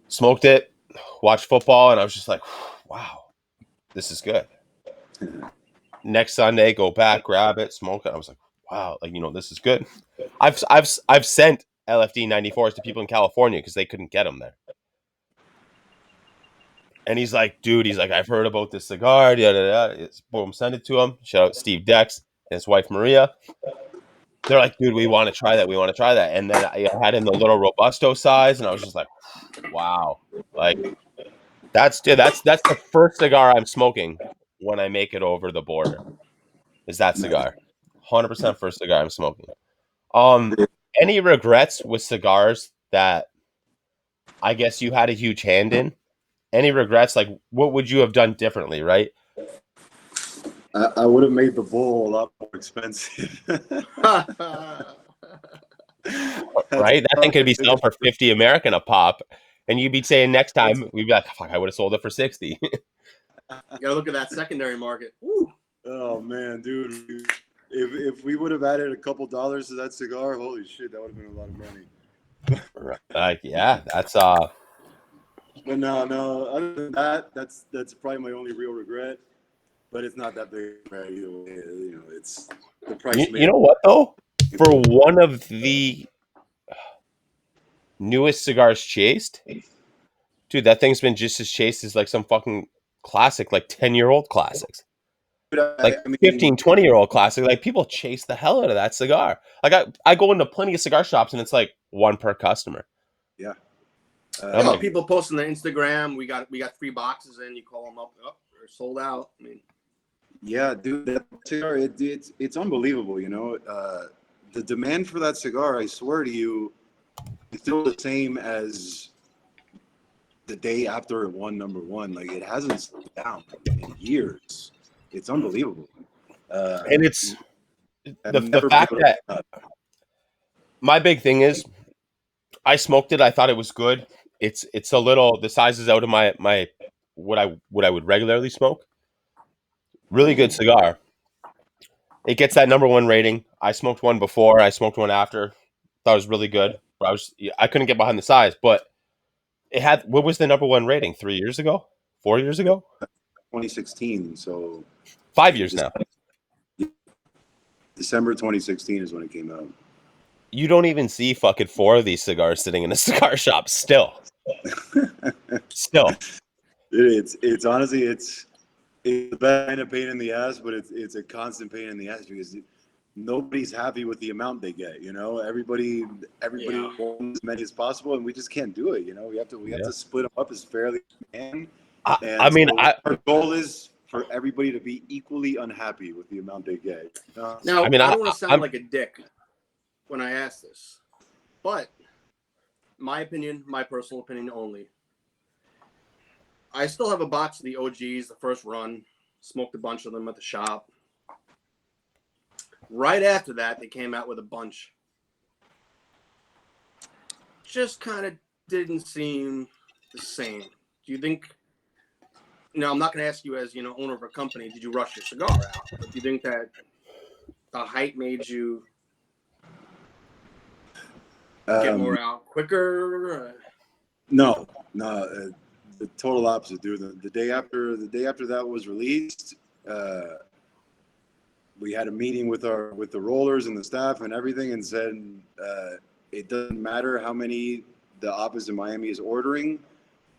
Smoked it, watched football, and I was just like, wow, this is good. Next Sunday, go back, grab it, smoke it. I was like, wow, this is good. I've sent LFD 94s to people in California because they couldn't get them there. And he's like, dude, I've heard about this cigar. Boom, send it to him. Shout out Steve Dex and his wife Maria. They're like, dude, we want to try that. We want to try that. And then I had in the little Robusto size, and I was just like, wow, like that's the first cigar I'm smoking when I make it over the border. Is that cigar? 100% first cigar I'm smoking. Any regrets with cigars that I guess you had a huge hand in? Any regrets? Like, what would you have done differently, right?
I would have made the bowl a lot more expensive.
Right? That thing could be selling for 50 American a pop. And you'd be saying next time, we'd be like, fuck, I would have sold it for 60.
You gotta look at that secondary market. Woo.
Oh, man, dude. If we would have added a couple dollars to that cigar, holy shit, that would have been a lot of money.
Yeah, that's
But no. Other than that, that's probably my only real regret. But it's not that big, right? Either way, it's the price.
You know what though? For one of the newest cigars chased, dude, that thing's been just as chased as like some fucking classic, like 10-year-old classics. Like 15, 20-year-old classic. Like people chase the hell out of that cigar. Like I go into plenty of cigar shops and it's like one per customer.
Yeah.
Like,
people posting their Instagram. We got 3 boxes in. You call them up. Oh, they're sold out. I mean,
yeah, dude, that cigar, it's unbelievable. The demand for that cigar, I swear to you, is still the same as the day after it won #1. Like it hasn't slowed down in years. It's unbelievable.
And it's the fact that my big thing is I smoked it. I thought it was good. It's a little, the size is out of my what I would regularly smoke. Really good cigar. It gets that #1 rating. I smoked one before. I smoked one after. Thought it was really good. I couldn't get behind the size, but it had, what was the #1 rating? 3 years ago? 4 years ago?
2016. So
5 years now.
December 2016 is when it came out.
You don't even see fucking 4 of these cigars sitting in a cigar shop still.
It's honestly, it's the best kind of pain in the ass, but it's a constant pain in the ass because nobody's happy with the amount they get. Everybody wants as many as possible, and we just can't do it. We have to split them up as fairly as we can. Our goal is for everybody to be equally unhappy with the amount they get.
Now, I don't want to sound like a dick when I ask this, but my opinion, my personal opinion only. I still have a box of the OGs, the first run. Smoked a bunch of them at the shop. Right after that, they came out with a bunch. Just kind of didn't seem the same. Do you think? I'm not going to ask you as owner of a company. Did you rush your cigar out? But do you think that the height made you get more out quicker?
No. The total opposite, dude. The day after that was released, we had a meeting with the rollers and the staff and everything, and said it doesn't matter how many the office in Miami is ordering.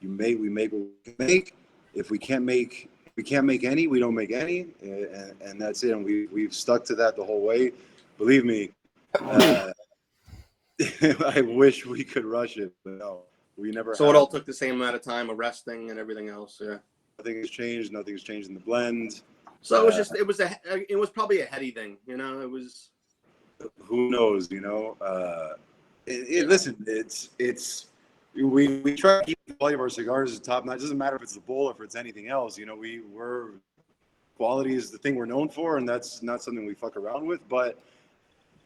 We make what we make. If we can't make any, we don't make any, and that's it. And we've stuck to that the whole way. Believe me, I wish we could rush it, but no. We never.
So it all took the same amount of time, arresting and everything else. Yeah.
Nothing has changed. Nothing's changed in the blend.
So it was probably a heady thing. It was.
Who knows? Listen, we try to keep the quality of our cigars as top notch. It doesn't matter if it's the bowl or if it's anything else. We're quality is the thing we're known for, and that's not something we fuck around with. But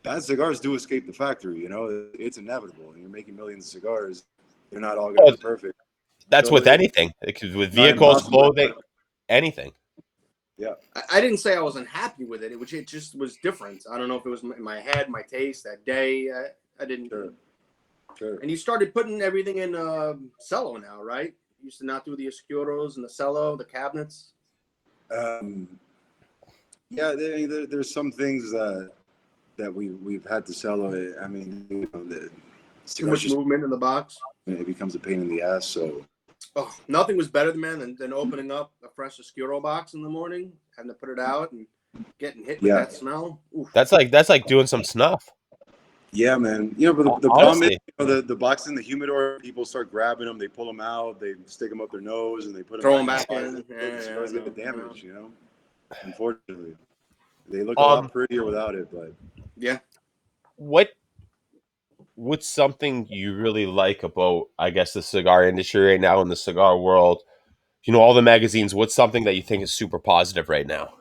bad cigars do escape the factory. You know, it's inevitable. And you're making millions of cigars. They're not all going to be perfect.
That's
So
with anything. With vehicles, clothing, anything.
Yeah.
I didn't say I was unhappy with it. It just was different. I don't know if it was in my head, my taste that day. I didn't.
Sure.
And you started putting everything in cello now, right? You used to not do the oscuros and the cello, the cabinets.
Yeah, there's some things that we've had to cello. I mean, you know,
Too much movement in the box.
It becomes a pain in the ass. So.
Oh, nothing was better, man, than opening up a fresh oscuro box in the morning, having to put it out and getting hit with that smell. Oof.
That's like doing some snuff.
Yeah, man. You know, but the problem is, you know, the box in the humidor, people start grabbing them, they pull them out, they stick them up their nose, and they put
them back in.
The cigars get damaged, you know. Unfortunately, they look a lot prettier without it, but
yeah.
What's something you really like about, I guess, the cigar industry right now in the cigar world? You know, all the magazines. What's something that you think is super positive right now?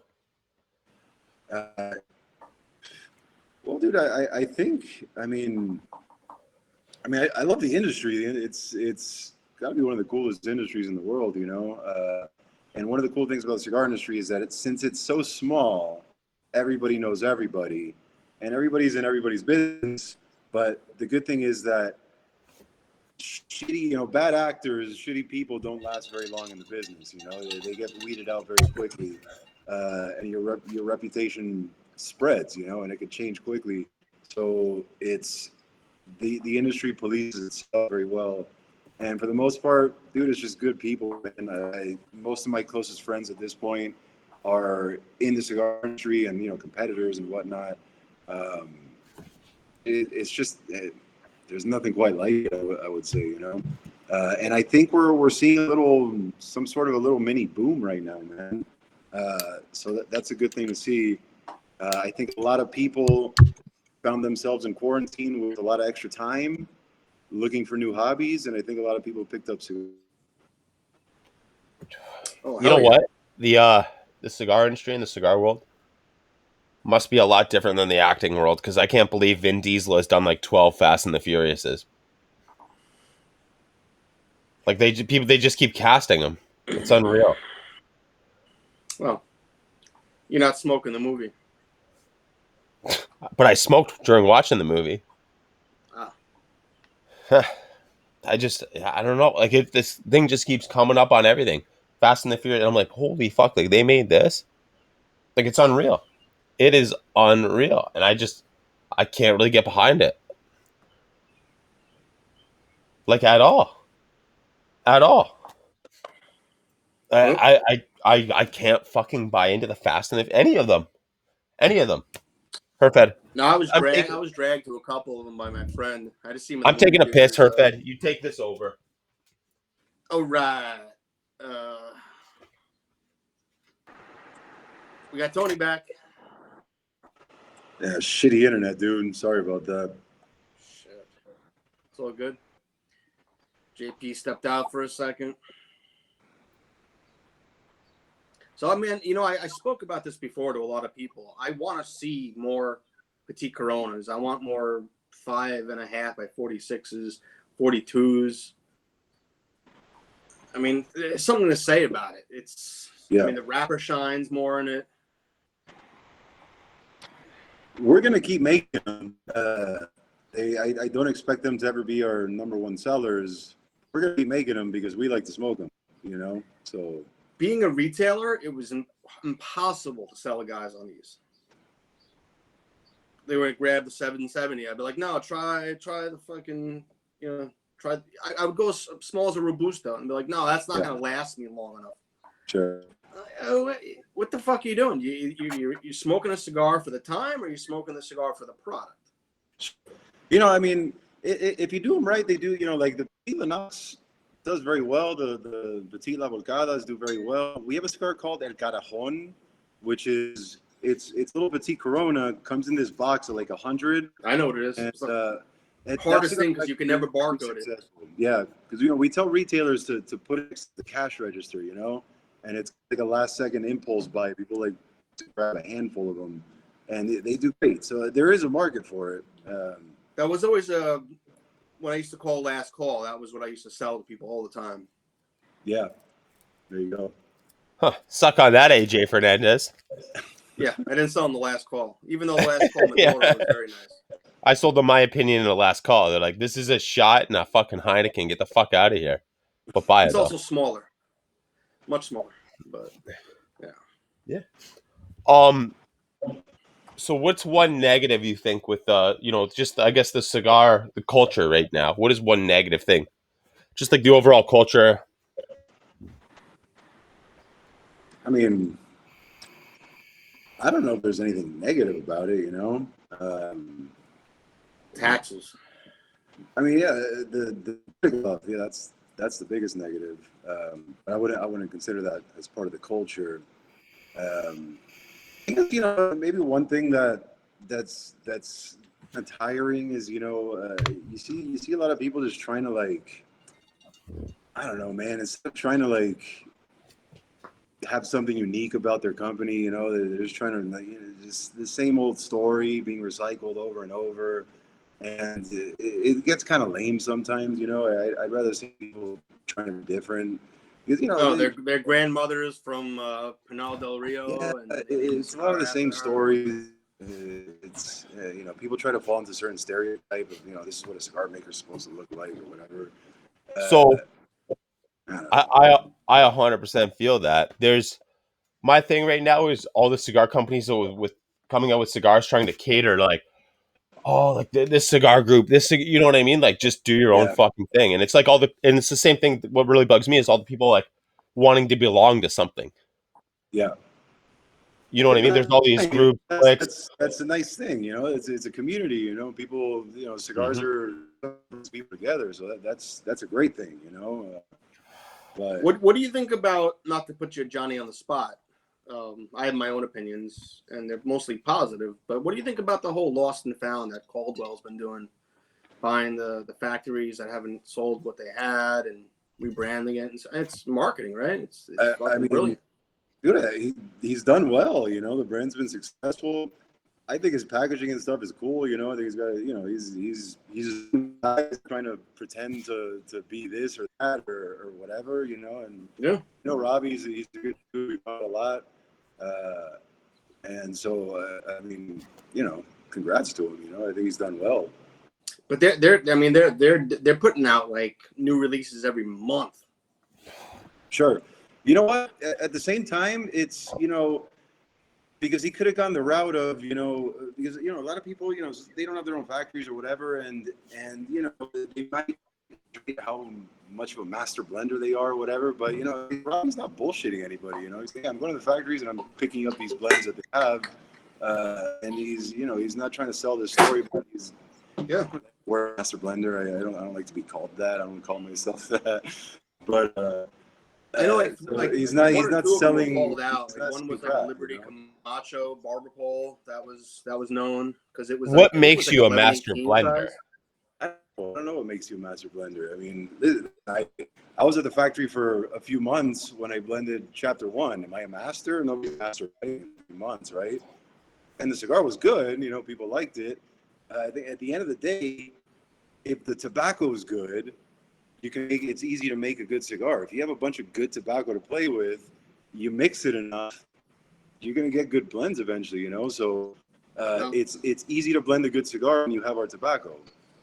Well, dude, I think, I mean, I love the industry. It's got to be one of the coolest industries in the world, you know. And one of the cool things about the cigar industry is that since it's so small, everybody knows everybody, and everybody's in everybody's business. But the good thing is that shitty, you know, bad actors, shitty people don't last very long in the business. You know, they get weeded out very quickly, and your reputation spreads. You know, and it could change quickly. So it's the industry polices itself very well, and for the most part, dude, it's just good people. And most of my closest friends at this point are in the cigar industry, and you know, competitors and whatnot. It's just there's nothing quite like it, I would say, you know. And I think we're seeing some sort of a little mini boom right now, man. So that's a good thing to see. I think a lot of people found themselves in quarantine with a lot of extra time, looking for new hobbies, and I think a lot of people picked up cigars.
You know what? The cigar industry and the cigar world must be a lot different than the acting world, because I can't believe Vin Diesel has done like 12 Fast and the Furiouses. Like they just keep casting him. It's unreal.
Well, you're not smoking the movie.
But I smoked during watching the movie. I don't know. Like this thing just keeps coming up on everything. Fast and the Furious. And I'm like, holy fuck! Like they made this. Like it's unreal. It is unreal, and I can't really get behind it. Like at all. I can't fucking buy into the Fast and any of them. Herfed.
No, I was dragged to a couple of them by my friend. I just see him.
I'm taking a piss, Herfed. You take this over.
All right. We got Tony back.
Yeah, shitty internet, dude. Sorry about that.
Shit. It's all good. JP stepped out for a second. So, I mean, you know, I spoke about this before to a lot of people. I want to see more Petite Coronas. I want more 5.5 by 46s, 42s. I mean, there's something to say about it. I mean, the wrapper shines more in it.
We're going to keep making them. I don't expect them to ever be our number one sellers. We're going to keep making them because we like to smoke them, you know? So
being a retailer, it was impossible to sell guys on these. They would grab the 770. I'd be like, no, try the fucking, you know, try. I would go as small as a Robusto and be like, no, that's not going to last me long enough.
Sure.
What the fuck are you doing? You smoking a cigar for the time, or you smoking the cigar for the product?
You know, I mean, if you do them right, they do. You know, like the Petit Lenox does very well. The Petit La Volcadas do very well. We have a cigar called El Carajon, which is it's little Petite Corona, comes in this box of like 100.
I know what it is.
And,
it's the hardest thing because you can never barcode it.
Yeah, because you know we tell retailers to put it next to the cash register, you know. and it's like a last second impulse buy. People like to grab a handful of them, and they do great. So there is a market for it.
That was always what I used to call last call. That was what I used to sell to people all the time.
Yeah, there you go.
Huh. Suck on that, AJ Fernandez.
Yeah, I didn't sell them the last call, even though the last call
Yeah.
Maduro was very nice.
I sold them my opinion in the last call. They're like, this is a shot and a fucking Heineken. Get the fuck out of here. But buy it,
It's
though.
also smaller, much smaller, but
Yeah. So what's one negative you think with just I guess the cigar, the culture right now? What is one negative thing? Just like the overall culture.
I mean, I don't know if there's anything negative about it, you know.
taxes.
I mean, yeah, the big love, yeah, that's the biggest negative. But I wouldn't consider that as part of the culture. You know, maybe one thing that's kind of tiring is, you know, you see a lot of people just trying to, like, I don't know, man, instead of trying to, like, have something unique about their company, you know, they're just trying to, like, you know, just the same old story being recycled over and over, and it gets kind of lame sometimes, you know. I'd rather see people trying to be different. Because, you know,
their grandmothers from Pinal del Rio.
yeah,
And
it's a lot of the same stories. It's you know, people try to fall into certain stereotype of, you know, this is what a cigar maker is supposed to look like or whatever.
So
I don't know.
I 100% feel that. There's my thing right now is all the cigar companies with coming out with cigars trying to cater like, oh, like this cigar group, you know what I mean? Like, just do your own
Yeah.
fucking thing. And it's like and it's the same thing. What really bugs me is all the people like wanting to belong to something.
Yeah.
You know what I mean? There's all these groups.
That's a nice thing, you know. It's a community, you know. People, you know, cigars are people together, so that's a great thing, you know. But
what do you think about, not to put you, Johnny, on the spot? I have my own opinions, and they're mostly positive. But what do you think about the whole lost and found that Caldwell's been doing, buying the factories that haven't sold what they had and rebranding it? It's marketing, right? It's
I mean,
brilliant.
Dude, he's done well, you know. The brand's been successful. I think his packaging and stuff is cool, you know. I think he's got, you know, he's trying to pretend to be this or that or whatever, you know. And
Yeah,
you know, Robbie's he's a good dude. We bought a lot, and so I mean, you know, congrats to him. You know, I think he's done well.
but they're putting out like new releases every month.
Sure. You know what? At the same time, it's, you know, because he could have gone the route of, you know, because, you know, a lot of people, you know, they don't have their own factories or whatever, and you know, they might how much of a master blender they are or whatever, but, you know, Robbie's not bullshitting anybody, you know. He's saying, I'm going to the factories and I'm picking up these blends that they have, and he's, you know, he's not trying to sell this story, but he's,
Yeah,
we're a master blender. I don't like to be called that. I don't call myself that, but
I know, like
he's not selling.
Called out. Like, one was like
crap,
a Liberty
you know?
Camacho barber pole that was known because it was.
What
like,
makes you a
11
master
18
blender?
size.
I don't know what makes you a master blender. I mean, I was at the factory for a few months when I blended Chapter 1. Am I a master? Nobody's a master in a few months, right? And the cigar was good. You know, people liked it. I think at the end of the day, if the tobacco is good, you can make it's easy to make a good cigar. If you have a bunch of good tobacco to play with, you mix it enough, you're gonna get good blends eventually, you know. So it's easy to blend a good cigar when you have our tobacco.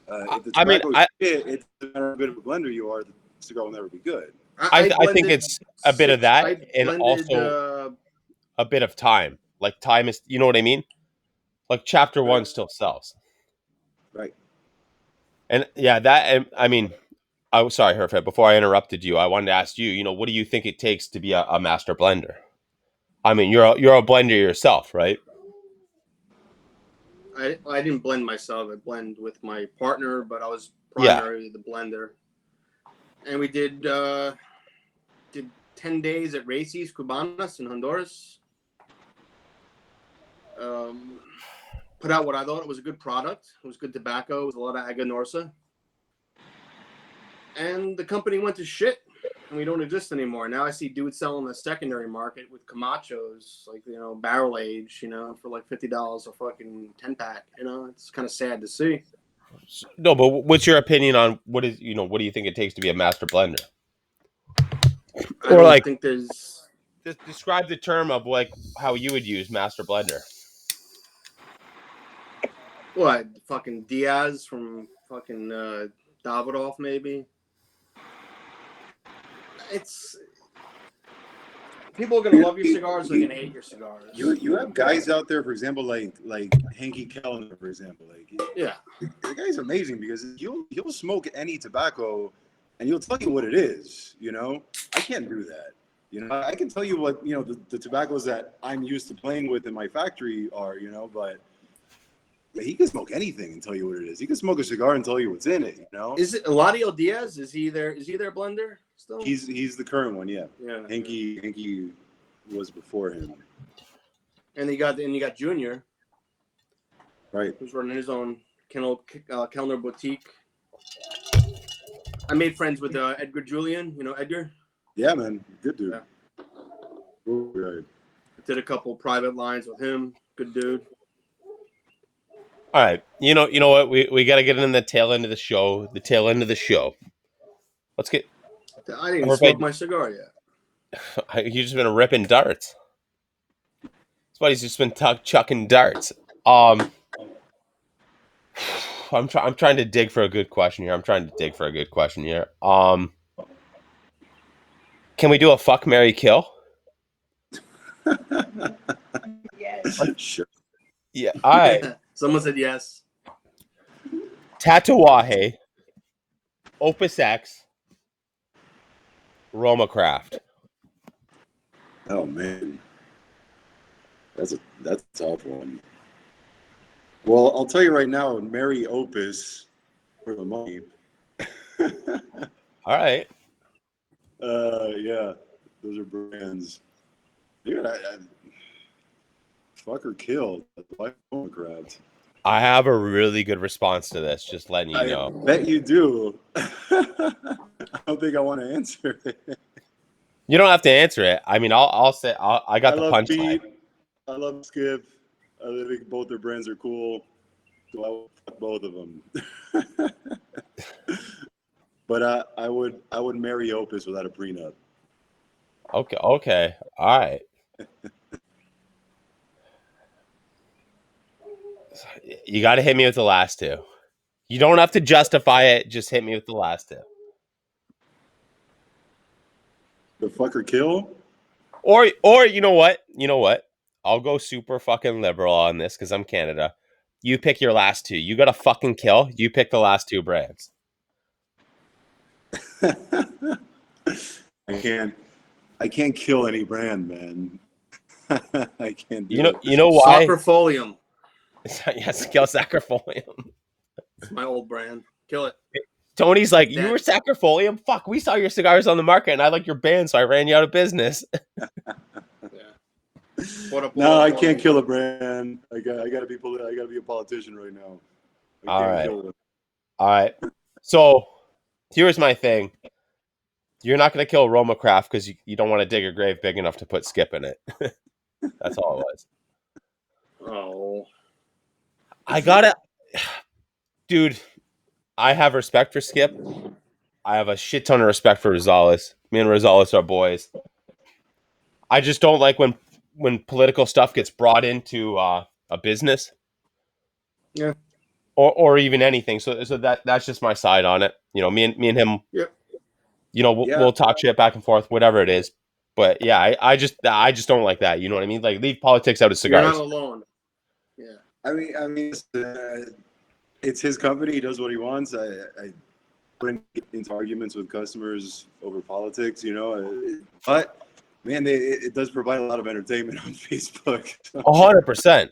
If the tobacco is shit, it doesn't matter how good of a blender you are, the cigar will never be good.
I think it's a bit of that, and also a bit of time. Like, time is, you know what I mean? Like, Chapter 1 still sells.
Right.
And yeah, I mean, I'm sorry, Herfed, before I interrupted you, I wanted to ask you, you know, what do you think it takes to be a master blender? I mean, you're a blender yourself, right?
I didn't blend myself. I blend with my partner, but I was primarily the blender. And we did 10 days at Racy's Cubanas in Honduras. Put out what I thought was a good product. It was good tobacco. It was a lot of Aganorsa. And the company went to shit. and we don't exist anymore. Now I see dudes selling the secondary market with Camachos, like, you know, barrel age, you know, for like $50 a fucking 10-pack. You know, it's kind of sad to see.
No, but what's your opinion on what do you think it takes to be a master blender?
I
Or
don't
like,
think there's
describe the term of like how you would use master blender.
what fucking Diaz from fucking Davidoff, maybe. It's people are gonna love your cigars, they're gonna hate your cigars.
You have guys out there, for example, like Hanky Kellner, for example. Like,
yeah,
the guy's amazing because he'll smoke any tobacco, and he'll tell you what it is. You know, I can't do that. You know, I can tell you what the tobaccos that I'm used to playing with in my factory are. You know, but he can smoke anything and tell you what it is. He can smoke a cigar and tell you what's in it. You know,
is it Eladio Diaz? Is he their blender still?
He's the current one. Yeah.
Yeah.
Hanky was before him.
And you got Junior,
Right.
who's running his own Kellner boutique. I made friends with Edgar Julian. You know Edgar?
Yeah, man. Good dude.
Yeah.
Right.
Did a couple private lines with him. Good dude.
All right, you know what? We got to get in the tail end of the show. The tail end of the show. Let's get.
I didn't even smoke my cigar yet.
You've just been ripping darts. Somebody's just been chucking darts. I'm trying to dig for a good question here. Can we do a fuck, marry, kill?
Yes. Sure.
Yeah. All right.
Someone said yes.
Tatuaje, Opus X, Roma Craft.
Oh man, that's a tough one. Well, I'll tell you right now, marry Opus for the money.
All right.
Yeah, those are brands. Dude, fuck or kill. Why Roma Craft?
I have a really good response to this. Just letting you know.
I bet you do. I don't think I want to answer it.
You don't have to answer it. I mean, I'll say I got the punchline.
I love Skip. I think both their brands are cool. So I would fuck both of them. But I would marry Opus without a prenup.
Okay. All right. You got to hit me with the last two. You don't have to justify it. Just hit me with the last two.
The fuck or kill?
Or you know what? I'll go super fucking liberal on this because I'm Canada. You pick your last two. You got a fucking kill. You pick the last two brands.
I can't kill any brand, man. I can't do it.
You know why?
Sacrifolium.
Yes, kill Sacrifolium.
It's my old brand. Kill it.
Tony's like, you were Sacrifolium? Fuck, we saw your cigars on the market and I like your band, so I ran you out of business.
No, I can't kill a brand. I gotta be a politician right now.
All right. So here's my thing. You're not gonna kill Roma Craft because you don't want to dig a grave big enough to put Skip in it. That's all it was.
Oh.
I gotta, dude. I have respect for Skip. I have a shit ton of respect for Rosales. Me and Rosales are boys. I just don't like when political stuff gets brought into a business.
Yeah.
Or even anything. So that's just my side on it. You know, me and him.
Yep.
You know, we'll talk shit back and forth, whatever it is. But yeah, I just don't like that. You know what I mean? Like, leave politics out of cigars.
You're not alone. Yeah.
I mean, it's his company. He does what he wants. I wouldn't get into arguments with customers over politics, you know. But man, it does provide a lot of entertainment on Facebook.
100%.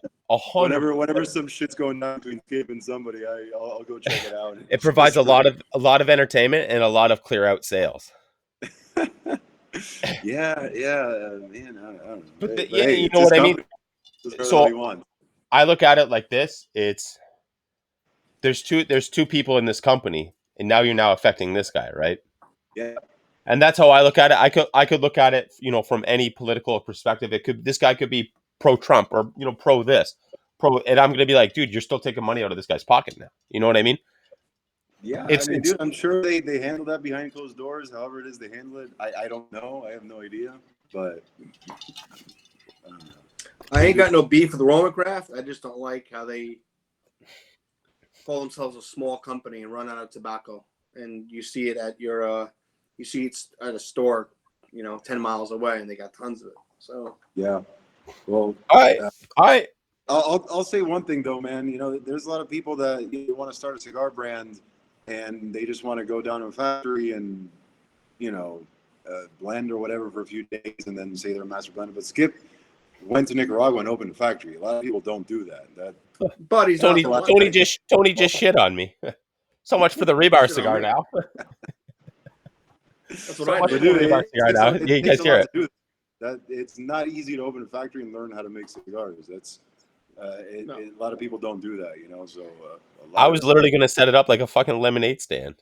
Whenever some shit's going on between Skip and somebody, I'll go check it out.
It provides a lot of entertainment and a lot of clear out sales.
yeah, man. I don't know.
But hey, you know what I mean. So I look at it like this: there's two people in this company, and now you're affecting this guy, right?
Yeah.
And that's how I look at it. I could look at it, from any political perspective. This guy could be pro Trump or pro this, and I'm gonna be like, dude, you're still taking money out of this guy's pocket now. You know what I mean?
Yeah,
It's
dude, I'm sure they handle that behind closed doors. However it is they handle it, I don't know. I have no idea, but I don't know.
I ain't got no beef with Romacraft. I just don't like how they call themselves a small company and run out of tobacco. And you see it at at a store, 10 miles away, and they got tons of it. So
Yeah, well, I'll say one thing though, man. There's a lot of people that want to start a cigar brand, and they just want to go down to a factory and blend or whatever for a few days, and then say they're a master blender. But Skip went to Nicaragua and opened a factory. A lot of people don't do that.
But he's
Tony just shit on me. So much for the rebar cigar now.
That's what I
But
do.
dude,
You guys hear it?
That it's not easy to open a factory and learn how to make cigars. That's a lot of people don't do that, So
I was literally gonna set it up like a fucking lemonade stand.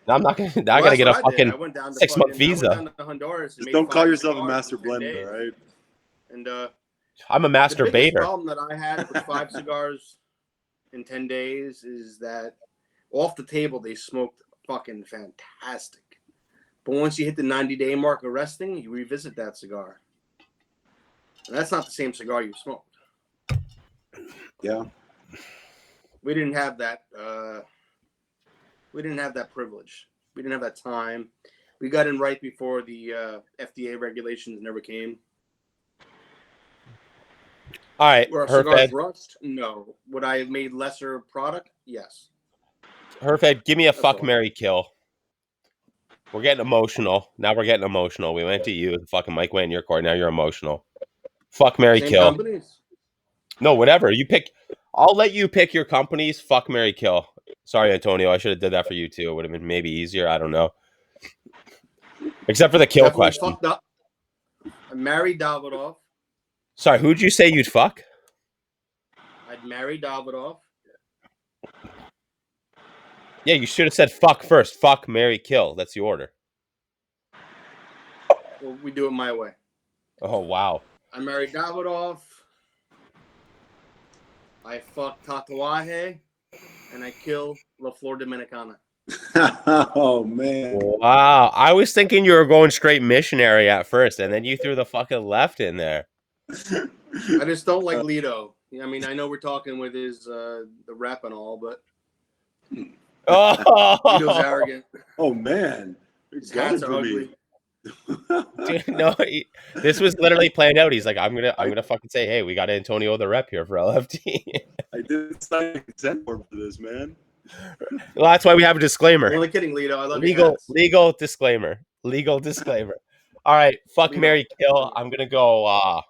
I'm not gonna. I gotta get a fucking 6-month visa.
I went down to Honduras.
Just don't call yourself a master blender, right?
And
I'm a master
the biggest
baiter.
problem that I had with 5 cigars in 10 days is that off the table they smoked fucking fantastic. But once you hit the 90-day mark of resting, you revisit that cigar. And that's not the same cigar you smoked.
Yeah.
We didn't have that. We didn't have that privilege. We didn't have that time. We got in right before the FDA regulations never came.
All right.
Were our cigars rust? No. Would I have made lesser product? Yes.
Herfed, give me a fuck, marry, kill. We're getting emotional. Now we're getting emotional. We went to you. The fucking mic went in your court. Now you're emotional. Fuck, marry, kill.
Companies?
No, whatever. You pick. I'll let you pick your companies. Fuck, marry, kill. Sorry, Antonio. I should have did that for you too. It would have been maybe easier. I don't know. Except for the kill question.
Fucked up. I married Davidoff.
Sorry, who'd you say you'd fuck?
I'd marry Davidoff.
Yeah, you should have said fuck first. Fuck, marry, kill. That's the order.
Well, we do it my way.
Oh, wow.
I married Davidoff. I fuck Tatuaje. And I kill La Flor Dominicana.
Oh, man.
Wow. I was thinking you were going straight missionary at first, and then you threw the fucking left in there.
I just don't like Lido. I mean, I know we're talking with his the rep and all, but Lido's arrogant.
Oh, man.
His hats are ugly.
Dude, no, this was literally planned out. He's like, I'm gonna fucking say, hey, we got Antonio the rep here for LFD.
I didn't sign a consent form for this, man.
Well, that's why we have a disclaimer.
I'm only kidding, Lido. I love
legal disclaimer. Legal disclaimer. All right, fuck, Lido. Marry, kill. I'm gonna go.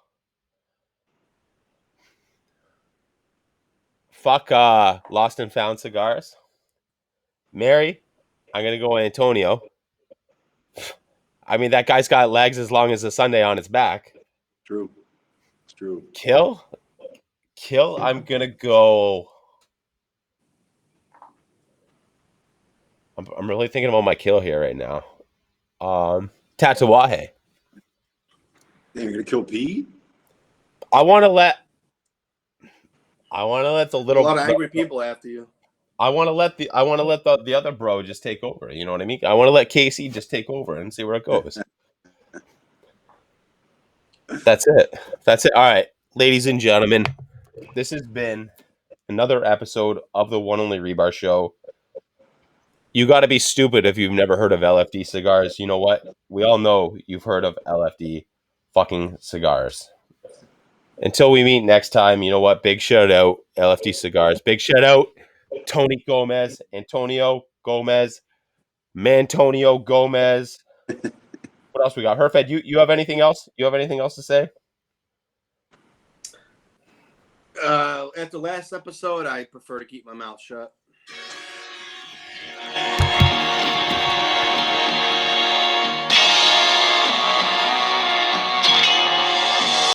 Fuck, Lost and Found Cigars. Mary, I'm gonna go Antonio. I mean, that guy's got legs as long as a Sunday on his back.
True. It's true.
Kill, I'm going to go... I'm really thinking about my kill here right now. Tatuaje.
You're going to kill P?
I want to let the little...
A lot of angry people after you.
I want to let the other bro just take over. You know what I mean? I want to let Casey just take over and see where it goes. That's it. All right, ladies and gentlemen, this has been another episode of the One Only Rebar Show. You got to be stupid if you've never heard of LFD cigars. You know what? We all know you've heard of LFD fucking cigars. Until we meet next time, you know what? Big shout out, LFD cigars. Big shout out, Tony Gomez, Antonio Gomez, Mantonio Gomez. What else we got? Herfed, you have anything else? You have anything else to say?
After last episode, I prefer to keep my mouth shut.